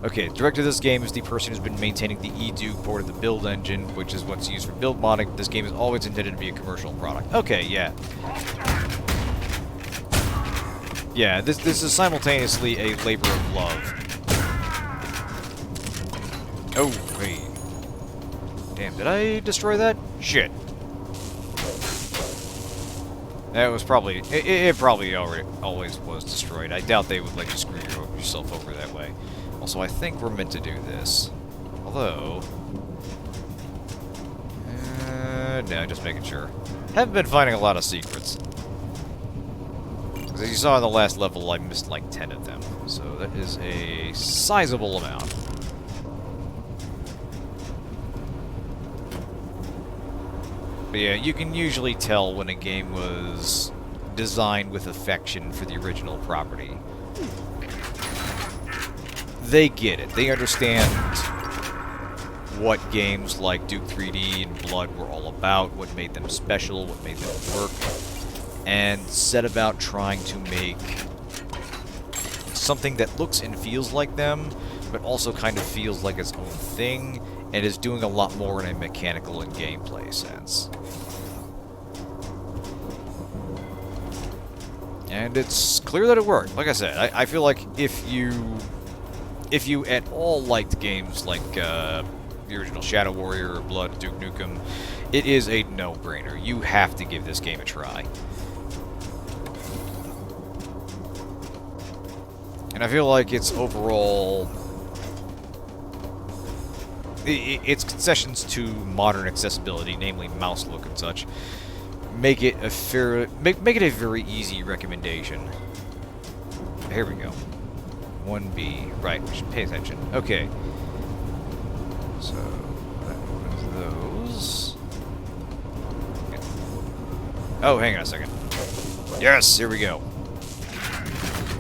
Okay, the director of this game is the person who's been maintaining the eDuke port of the build engine, which is what's used for build modding. This game is always intended to be a commercial product. Okay, yeah. Yeah, this is simultaneously a labor of love. Oh, wait. Damn, did I destroy that? Shit. That was probably... It probably always was destroyed. I doubt they would let you screw yourself over that way. Also, I think we're meant to do this. Although... no, just making sure. Haven't been finding a lot of secrets. Because as you saw in the last level, I missed like 10 of them. So that is a sizable amount. But But yeah, you can usually tell when a game was designed with affection for the original property. They get it. They understand what games like Duke 3D and Blood were all about, what made them special, what made them work, and set about trying to make something that looks and feels like them, but also kind of feels like its own thing, and is doing a lot more in a mechanical and gameplay sense. And it's clear that it worked. Like I said, I feel like if you at all liked games like the original Shadow Warrior or Blood, Duke Nukem, it is a no-brainer. You have to give this game a try. And I feel like its overall... its concessions to modern accessibility, namely mouse look and such, make it a make it a very easy recommendation. Here we go. 1B. Right, we should pay attention. Okay. So, that opens those. Okay. Oh, hang on a second. Yes, here we go.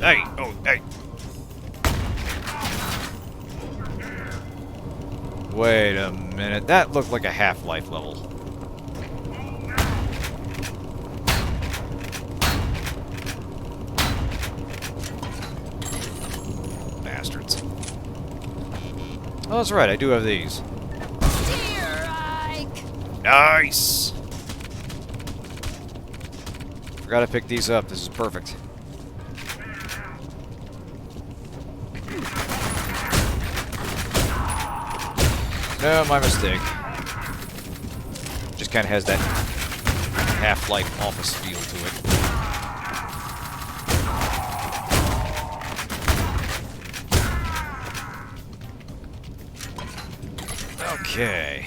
Hey! Oh, hey! Wait a minute. That looked like a Half-Life level. Bastards. Oh, that's right. I do have these. Dear Ike! Nice! Forgot to pick these up. This is perfect. No, my mistake. Just kind of has that Half-Life office feel to it. Okay.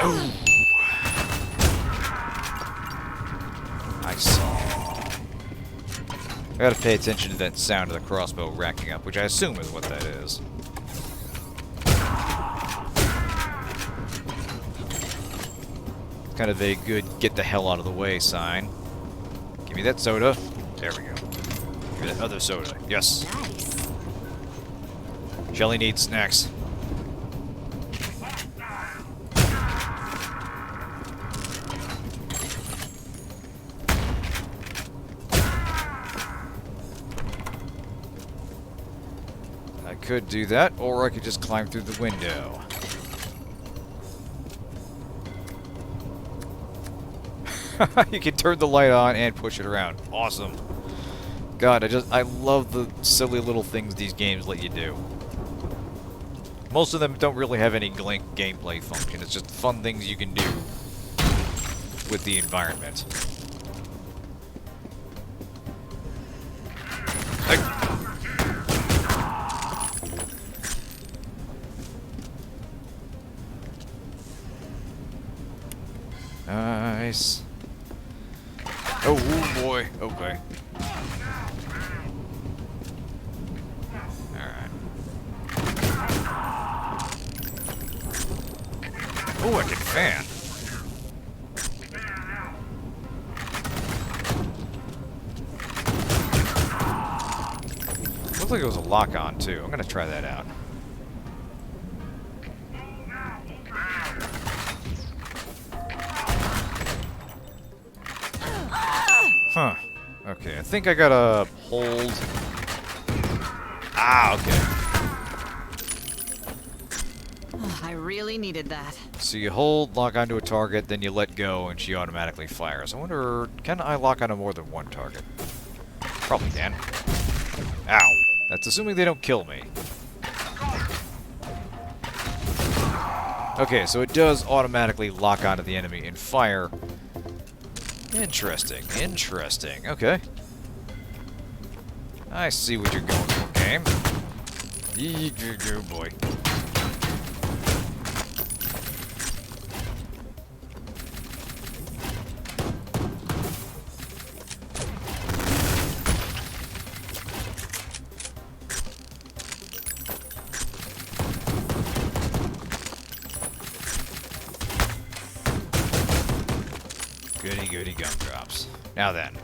Oh! I see. I gotta pay attention to that sound of the crossbow racking up, which I assume is what that is. Kind of a good get the hell out of the way sign. Give me that soda. There we go. Give me that other soda. Yes. Nice. Shelly needs snacks. I could do that, or I could just climb through the window. You can turn the light on and push it around. Awesome. God, I love the silly little things these games let you do. Most of them don't really have any gameplay function. It's just fun things you can do with the environment. Nice. Oh, boy. Okay. Alright. Oh, I can fan. Looks like it was a lock-on, too. I'm gonna try that out. Huh. Okay, I think I gotta hold... Ah, okay. Oh, I really needed that. So you hold, lock onto a target, then you let go, and she automatically fires. I wonder, can I lock onto more than one target? Probably can. Ow. That's assuming they don't kill me. Okay, so it does automatically lock onto the enemy and fire. Interesting, interesting. Okay. I see what you're going for, game. Oh boy. Goody goody gumdrops. Now then.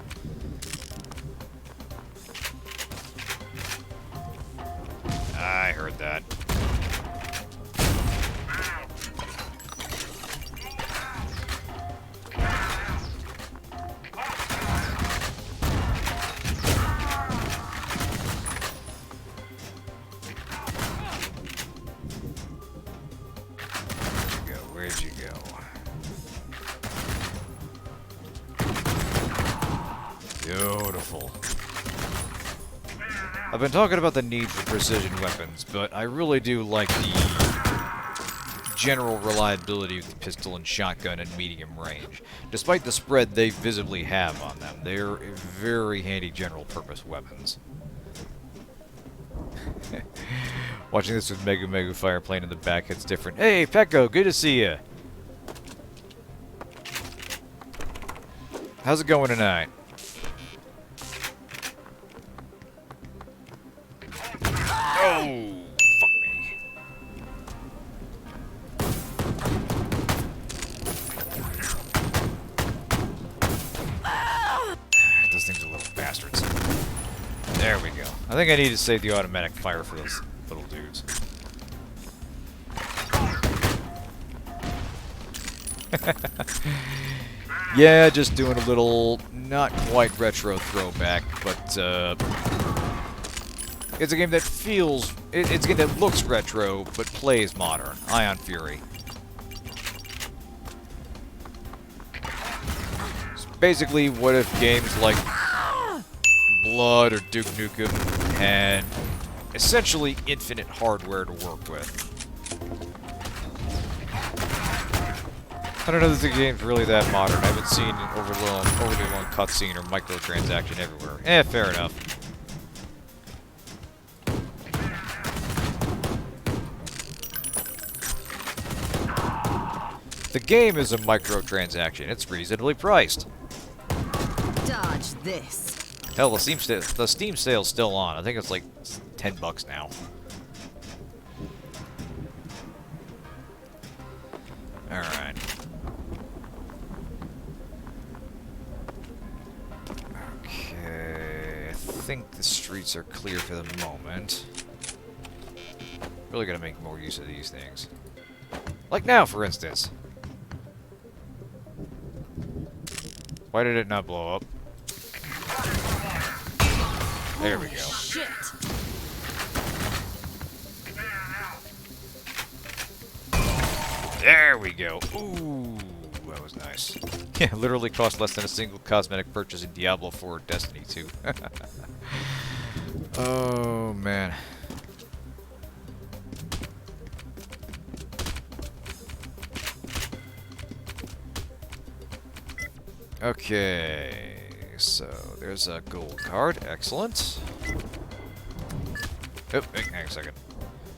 I heard that. Where'd you go? Beautiful. I've been talking about the need for precision weapons, but I really do like the general reliability of the pistol and shotgun in medium range. Despite the spread they visibly have on them, they're very handy general purpose weapons. Watching this with Mega Fire playing in the back, it's different. Hey, Pecco, good to see you. How's it going tonight? Oh, fuck me. Those things are little bastards. There we go. I think I need to save the automatic fire for those little dudes. Yeah, just doing a little, not quite retro throwback, but it's a game that feels, it's a game that looks retro, but plays modern. Ion Fury. It's basically, what if games like Blood or Duke Nukem had essentially infinite hardware to work with. I don't know if the game's really that modern. I haven't seen an overly long cutscene or microtransaction everywhere. Eh, fair enough. The game is a microtransaction. It's reasonably priced. Dodge this. Hell, the Steam sale's still on. I think it's like $10 now. Alright. Okay, I think the streets are clear for the moment. Really gotta make more use of these things. Like now, for instance. Why did it not blow up? There we go. Shit. There we go. Ooh, that was nice. Yeah, literally cost less than a single cosmetic purchase in Diablo 4 or Destiny 2. Oh, man. Okay, so there's a gold card. Excellent. Oh, hang on a second.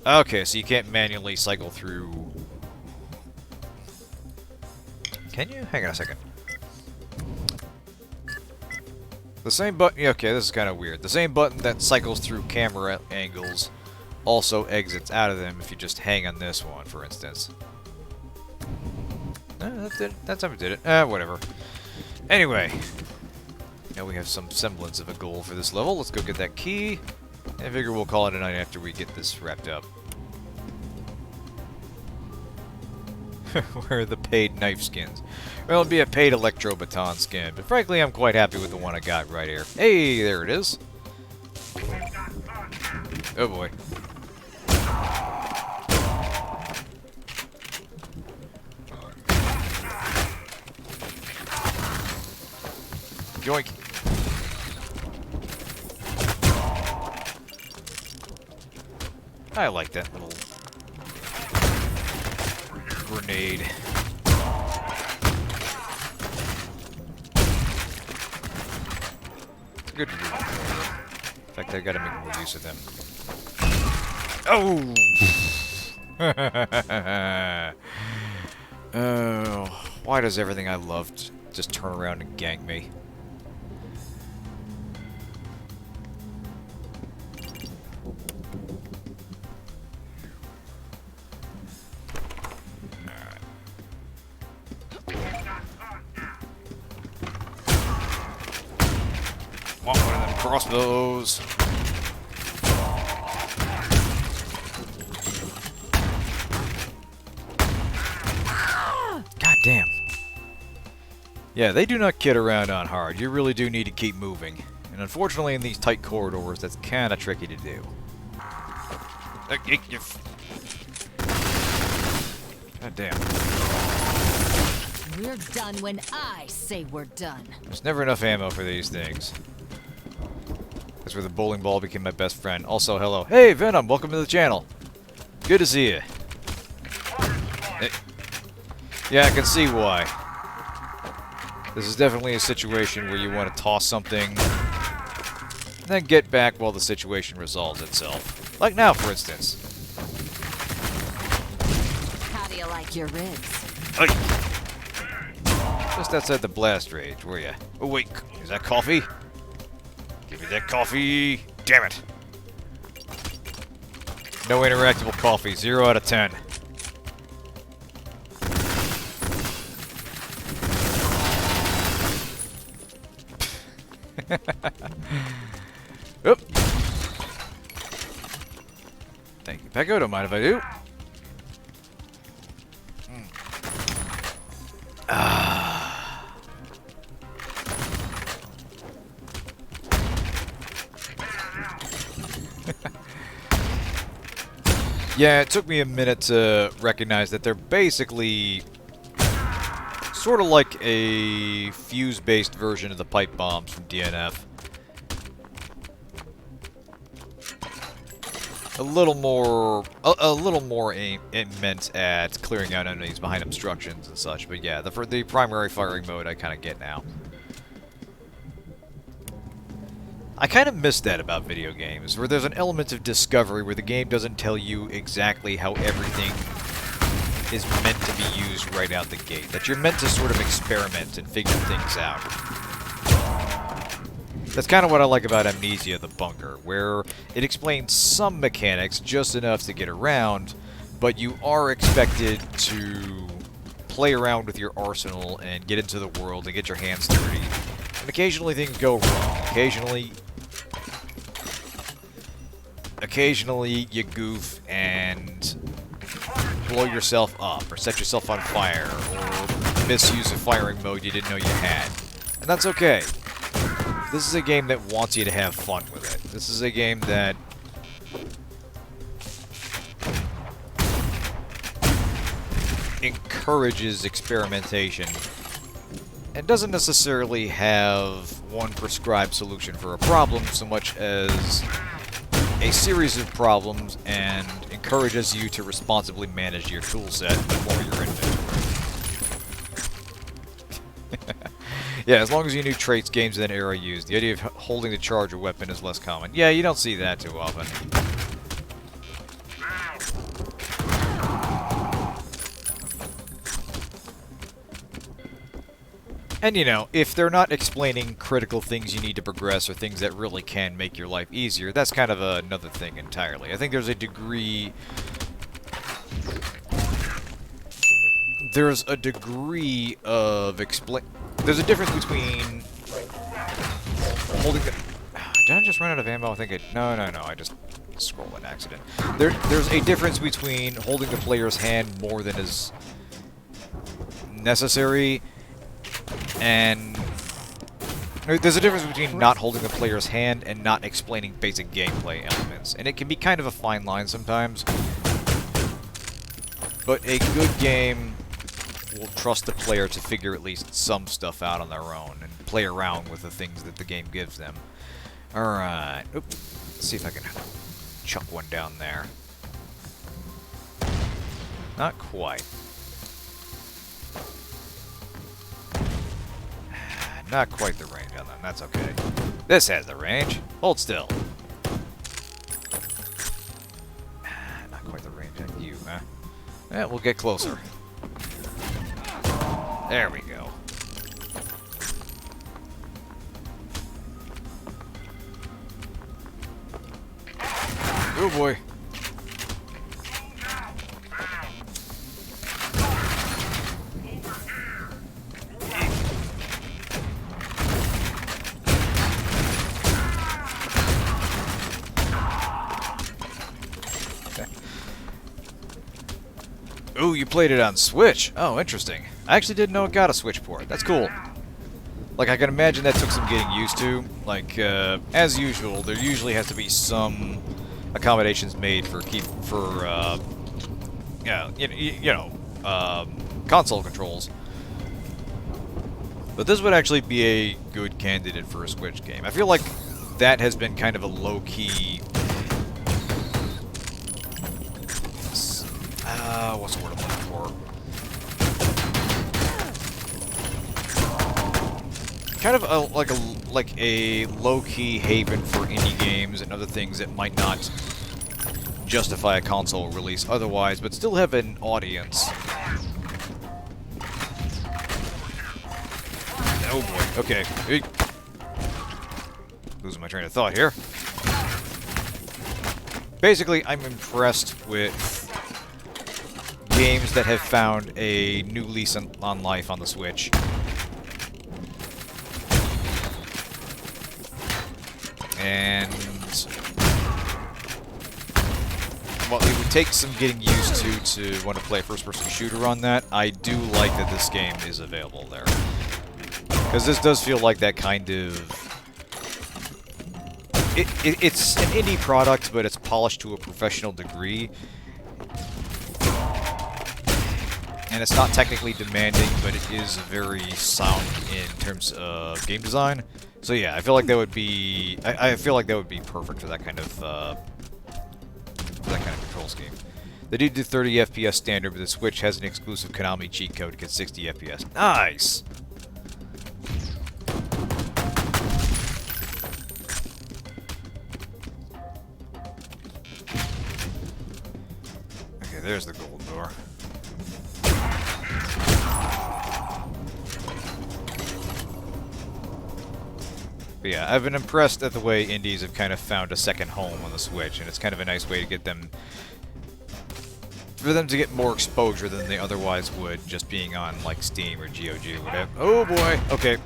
Okay, so you can't manually cycle through... Can you? Hang on a second. The same button... Okay, this is kind of weird. The same button that cycles through camera angles also exits out of them if you just hang on this one, for instance. That did it. That time it did it. Whatever. Anyway. Now we have some semblance of a goal for this level. Let's go get that key. And I figure we'll call it a night after we get this wrapped up. Where are the paid knife skins? Well, it'd be a paid electro baton skin, but frankly, I'm quite happy with the one I got right here. Hey, there it is. Oh boy. Yoink. I like that little grenade. It's good to do. In fact, I've got to make more use of them. Oh! Oh, why does everything I love just turn around and gank me? Crossbows. God damn. Yeah, they do not kid around on hard. You really do need to keep moving. And unfortunately in these tight corridors, that's kind of tricky to do. God damn. We're done when I say we're done. There's never enough ammo for these things. That's where the bowling ball became my best friend. Also, hello. Hey, Venom, welcome to the channel. Good to see you. Hey. Yeah, I can see why. This is definitely a situation where you want to toss something, then get back while the situation resolves itself. Like now, for instance. How do you like your ribs? Just outside the blast range, were ya? Oh wait, is that coffee? Give me that coffee! Damn it! No interactable coffee, 0 out of 10. Oop. Thank you, Pecco. Don't mind if I do. Yeah, it took me a minute to recognize that they're basically sort of like a fuse-based version of the pipe bombs from DNF. A little more meant at clearing out enemies behind obstructions and such. But yeah, for the primary firing mode, I kind of get now. I kind of miss that about video games, where there's an element of discovery where the game doesn't tell you exactly how everything is meant to be used right out the gate. That you're meant to sort of experiment and figure things out. That's kind of what I like about Amnesia: The Bunker, where it explains some mechanics just enough to get around, but you are expected to play around with your arsenal and get into the world and get your hands dirty. And occasionally things go wrong. Occasionally you goof and blow yourself up, or set yourself on fire, or misuse a firing mode you didn't know you had. And that's okay. This is a game that wants you to have fun with it. This is a game that encourages experimentation and doesn't necessarily have one prescribed solution for a problem so much as a series of problems, and encourages you to responsibly manage your toolset or your inventory. Yeah, as long as you knew traits games in that era used, the idea of holding the charge or weapon is less common. Yeah, you don't see that too often. And you know, if they're not explaining critical things you need to progress or things that really can make your life easier, that's kind of another thing entirely. I think there's a degree... There's a degree of There's a difference between holding the... Did I just run out of ammo? I think it... No, I just scrolled an accident. There's a difference between holding the player's hand more than is necessary, and there's a difference between not holding the player's hand and not explaining basic gameplay elements. And it can be kind of a fine line sometimes. But a good game will trust the player to figure at least some stuff out on their own and play around with the things that the game gives them. Alright. Let's see if I can chuck one down there. Not quite. Not quite the range on them. That's okay. This has the range. Hold still. Not quite the range on you, huh? Yeah, we'll get closer. There we go. Oh boy. Oh, you played it on Switch. Oh, interesting. I actually didn't know it got a Switch port. That's cool. Like, I can imagine that took some getting used to. Like, as usual, there usually has to be some accommodations made for console controls. But this would actually be a good candidate for a Switch game. I feel like that has been kind of a low-key... what's the word I'm looking for? Kind of like a low-key haven for indie games and other things that might not justify a console release otherwise, but still have an audience. Oh boy, okay. Hey. Losing my train of thought here. Basically, I'm impressed with games that have found a new lease on life on the Switch. And while it would take some getting used to want to play a first-person shooter on that, I do like that this game is available there. Because this does feel like that kind of... It's an indie product, but it's polished to a professional degree. And it's not technically demanding, but it is very sound in terms of game design. So yeah, I feel like that would be... I feel like that would be perfect for that kind of control scheme. They do 30 FPS standard, but the Switch has an exclusive Konami cheat code to get 60 FPS. Nice! Okay, there's the golden door. But yeah, I've been impressed at the way indies have kind of found a second home on the Switch, and it's kind of a nice way to get them... for them to get more exposure than they otherwise would just being on, like, Steam or GOG or whatever. Oh boy! Okay. Boy.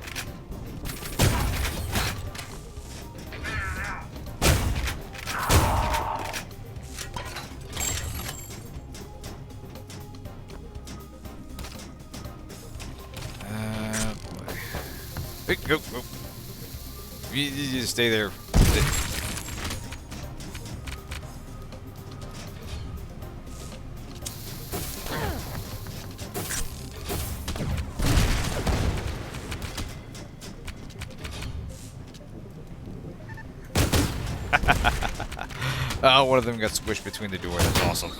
Hey, go, go. You just stay there. One of them got squished between the door. That's awesome.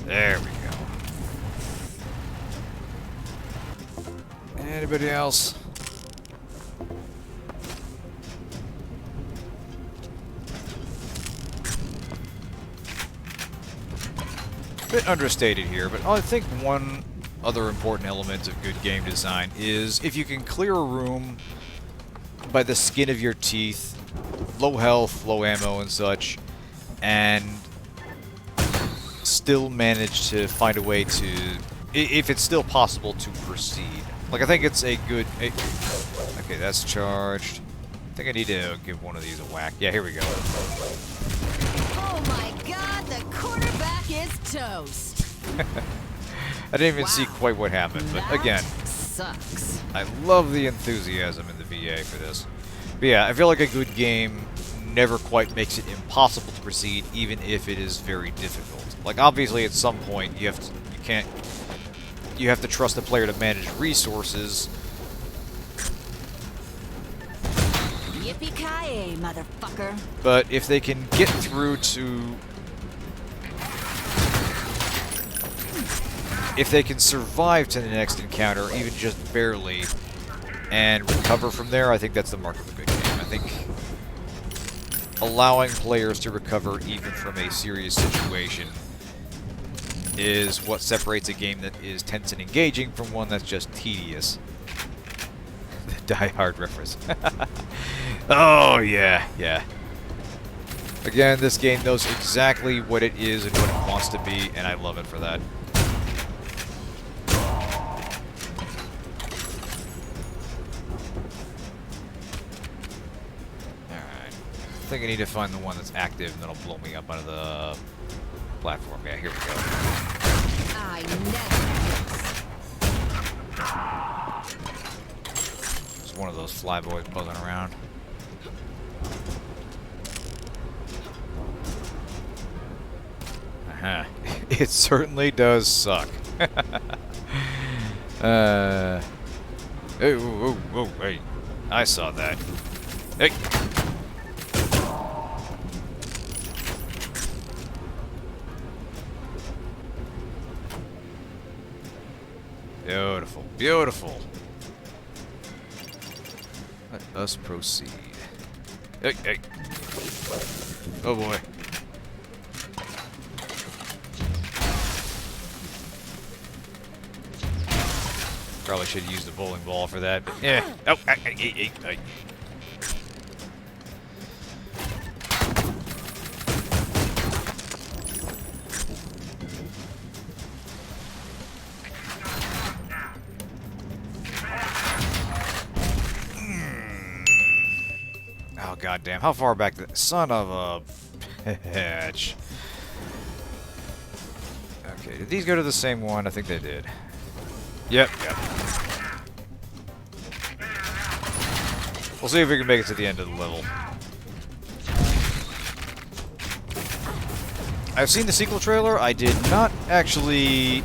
There we go. Anybody else? A bit understated here, but I think one other important element of good game design is if you can clear a room by the skin of your teeth, low health, low ammo and such, and still manage to find a way to, if it's still possible, to proceed. Like, I think it's a good... okay, that's charged. I think I need to give one of these a whack. Yeah, here we go. Oh my god, the quarterback is toast. I didn't even see quite what happened, but again, sucks. I love the enthusiasm in the VA for this. But yeah, I feel like a good game never quite makes it impossible to proceed, even if it is very difficult. Like, obviously, at some point, you have to trust the player to manage resources. Yippee-ki-yay, motherfucker. But if they can get through to... if they can survive to the next encounter, even just barely, and recover from there, I think that's the mark of a good game. I think allowing players to recover even from a serious situation is what separates a game that is tense and engaging from one that's just tedious. The Die Hard reference. Oh, yeah, yeah. Again, this game knows exactly what it is and what it wants to be, and I love it for that. Alright. I think I need to find the one that's active, and that'll blow me up out of the platform. Yeah, here we go. I never. It's one of those flyboys buzzing around. Uh-huh. It certainly does suck. Oh, oh, oh, hey. I saw that. Hey! Beautiful, beautiful. Let us proceed. Hey, hey. Oh boy. Probably should have used the bowling ball for that, but yeah. Oh, ay. Oh, goddamn. How far back? Son of a bitch. Okay, did these go to the same one? I think they did. Yep. We'll see if we can make it to the end of the level. I've seen the sequel trailer. I did not actually...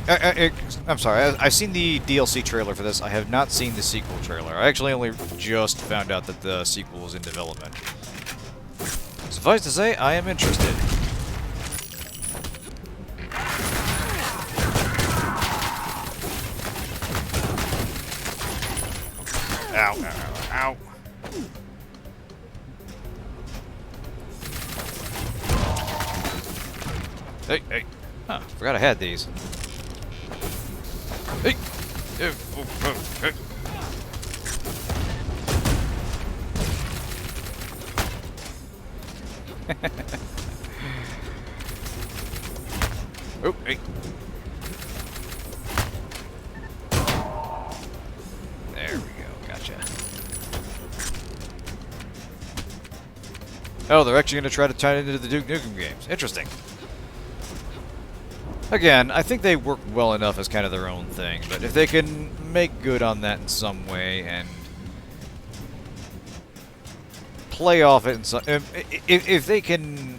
I'm sorry. I've seen the DLC trailer for this. I have not seen the sequel trailer. I actually only just found out that the sequel was in development. Suffice to say, I am interested. Ow, ow, ow. Hey, hey. Huh, forgot I had these. Hey! Oh, oh, hey. Oh, hey. There we go. Gotcha. Oh, they're actually going to try to tie it into the Duke Nukem games. Interesting. Again, I think they work well enough as kind of their own thing, but if they can make good on that in some way and play off it in some... If they can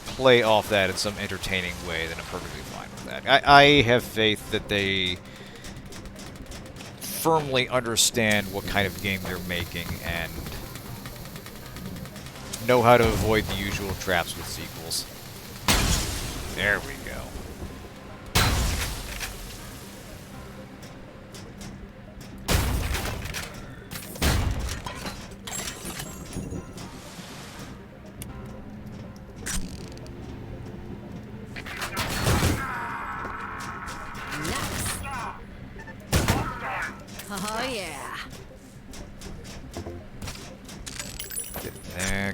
play off that in some entertaining way, then I'm perfectly fine with that. I have faith that they firmly understand what kind of game they're making and know how to avoid the usual traps with sequels. There we go. Oh yeah.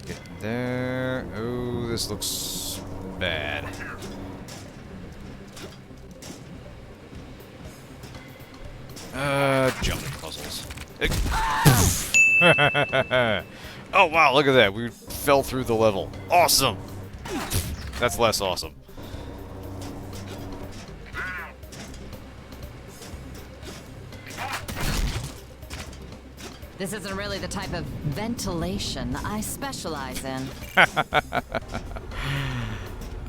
Get there. Oh, this looks bad. Jumping puzzles. Oh wow, look at that. We fell through the level. Awesome. That's less awesome. This isn't really the type of ventilation I specialize in.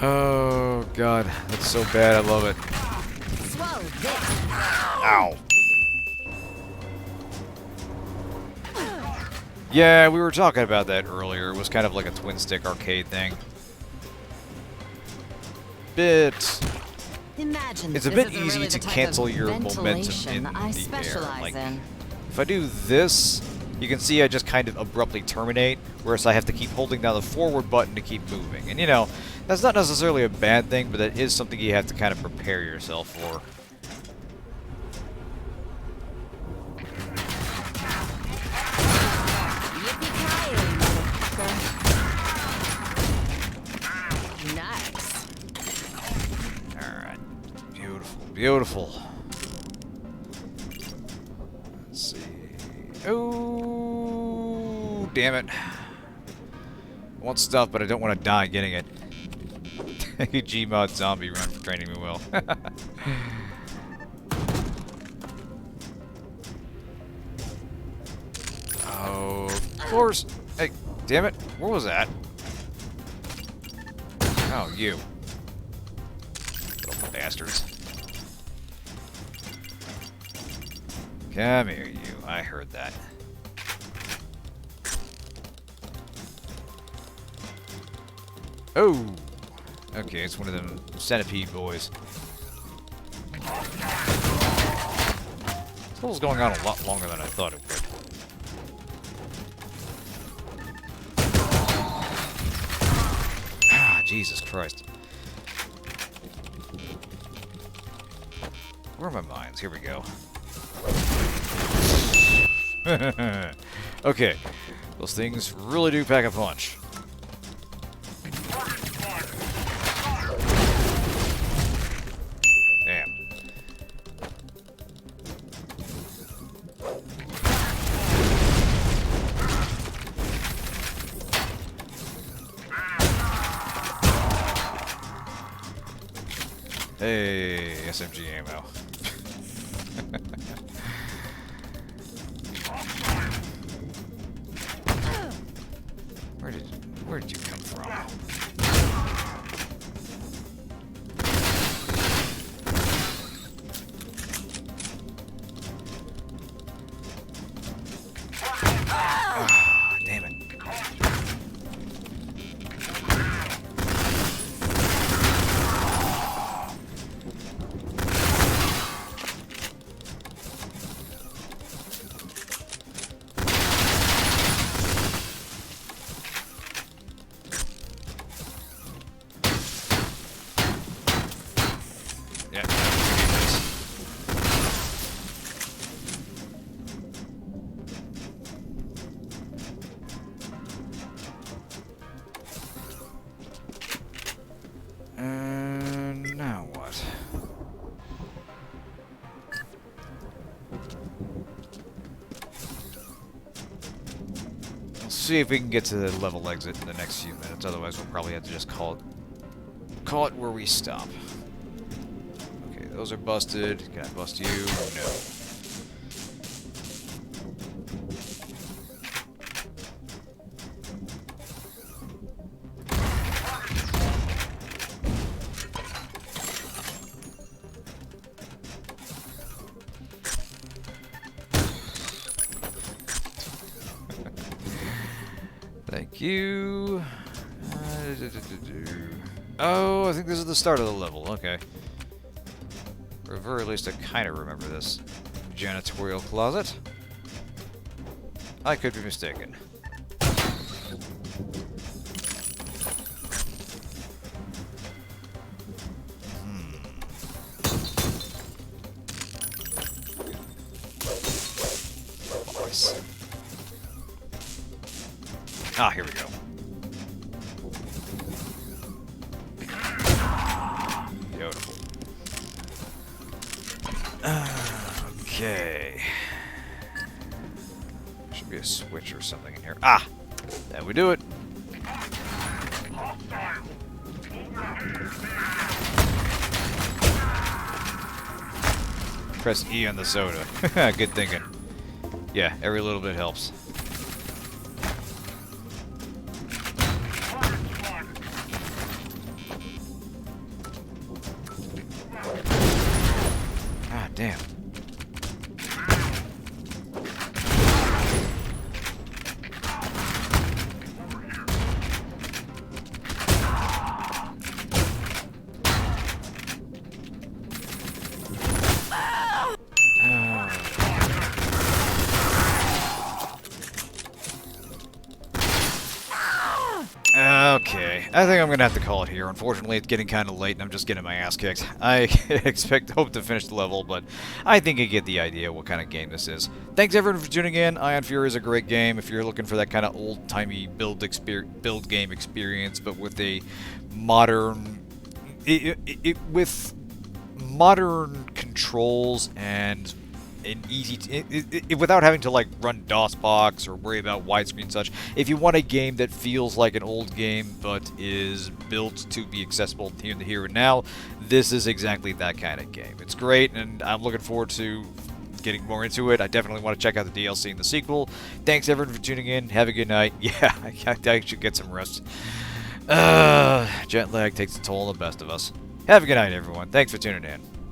Oh god, that's so bad. I love it. Swallow this. Ow. Yeah, we were talking about that earlier. It was kind of like a twin-stick arcade thing. Imagine It's a bit easy to cancel your momentum in I the air. specialize Like, in. if I do this, you can see I just kind of abruptly terminate, whereas I have to keep holding down the forward button to keep moving. And you know, that's not necessarily a bad thing, but that is something you have to kind of prepare yourself for. Beautiful. Let's see. Oh, damn it. I want stuff, but I don't want to die getting it. Gmod zombie run for training me well. Oh, of course. Hey, damn it. Where was that? Oh, you. Little bastards. Come here, you. I heard that. Oh! Okay, it's one of them centipede boys. This level's going on a lot longer than I thought it would. Ah, Jesus Christ. Where are my mines? Here we go. Okay, those things really do pack a punch. Damn. Hey, SMG ammo. Where did you come from? Ah, damn it. Yeah, we need this. And now what? We'll see if we can get to the level exit in the next few minutes. Otherwise, we'll probably have to just call it where we stop. Okay, those are busted. Can I bust you? No. Thank you. Oh, I think this is the start of the level. Okay. Or at very least, I kind of remember this. Janitorial closet. I could be mistaken. Nice. Ah, here we go. Beautiful. Okay. Should be a switch or something in here. Ah! There we do it. Press E on the soda. Good thinking. Yeah, every little bit helps. Ah, damn. Okay, I think I'm gonna have to call it here. Unfortunately, it's getting kind of late and I'm just getting my ass kicked. I hope to finish the level, but I think you get the idea what kind of game this is. Thanks everyone for tuning in. Ion Fury is a great game if you're looking for that kind of old-timey build game experience, but with a modern... with modern controls and an easy without having to like run DOSBox or worry about widescreen and such. If you want a game that feels like an old game but is built to be accessible here in the here and now, this is exactly that kind of game. It's great, and I'm looking forward to getting more into it. I definitely want to check out the DLC and the sequel. Thanks everyone for tuning in. Have a good night. Yeah, I should get some rest. Jet lag takes a toll on the best of us. Have a good night, everyone. Thanks for tuning in.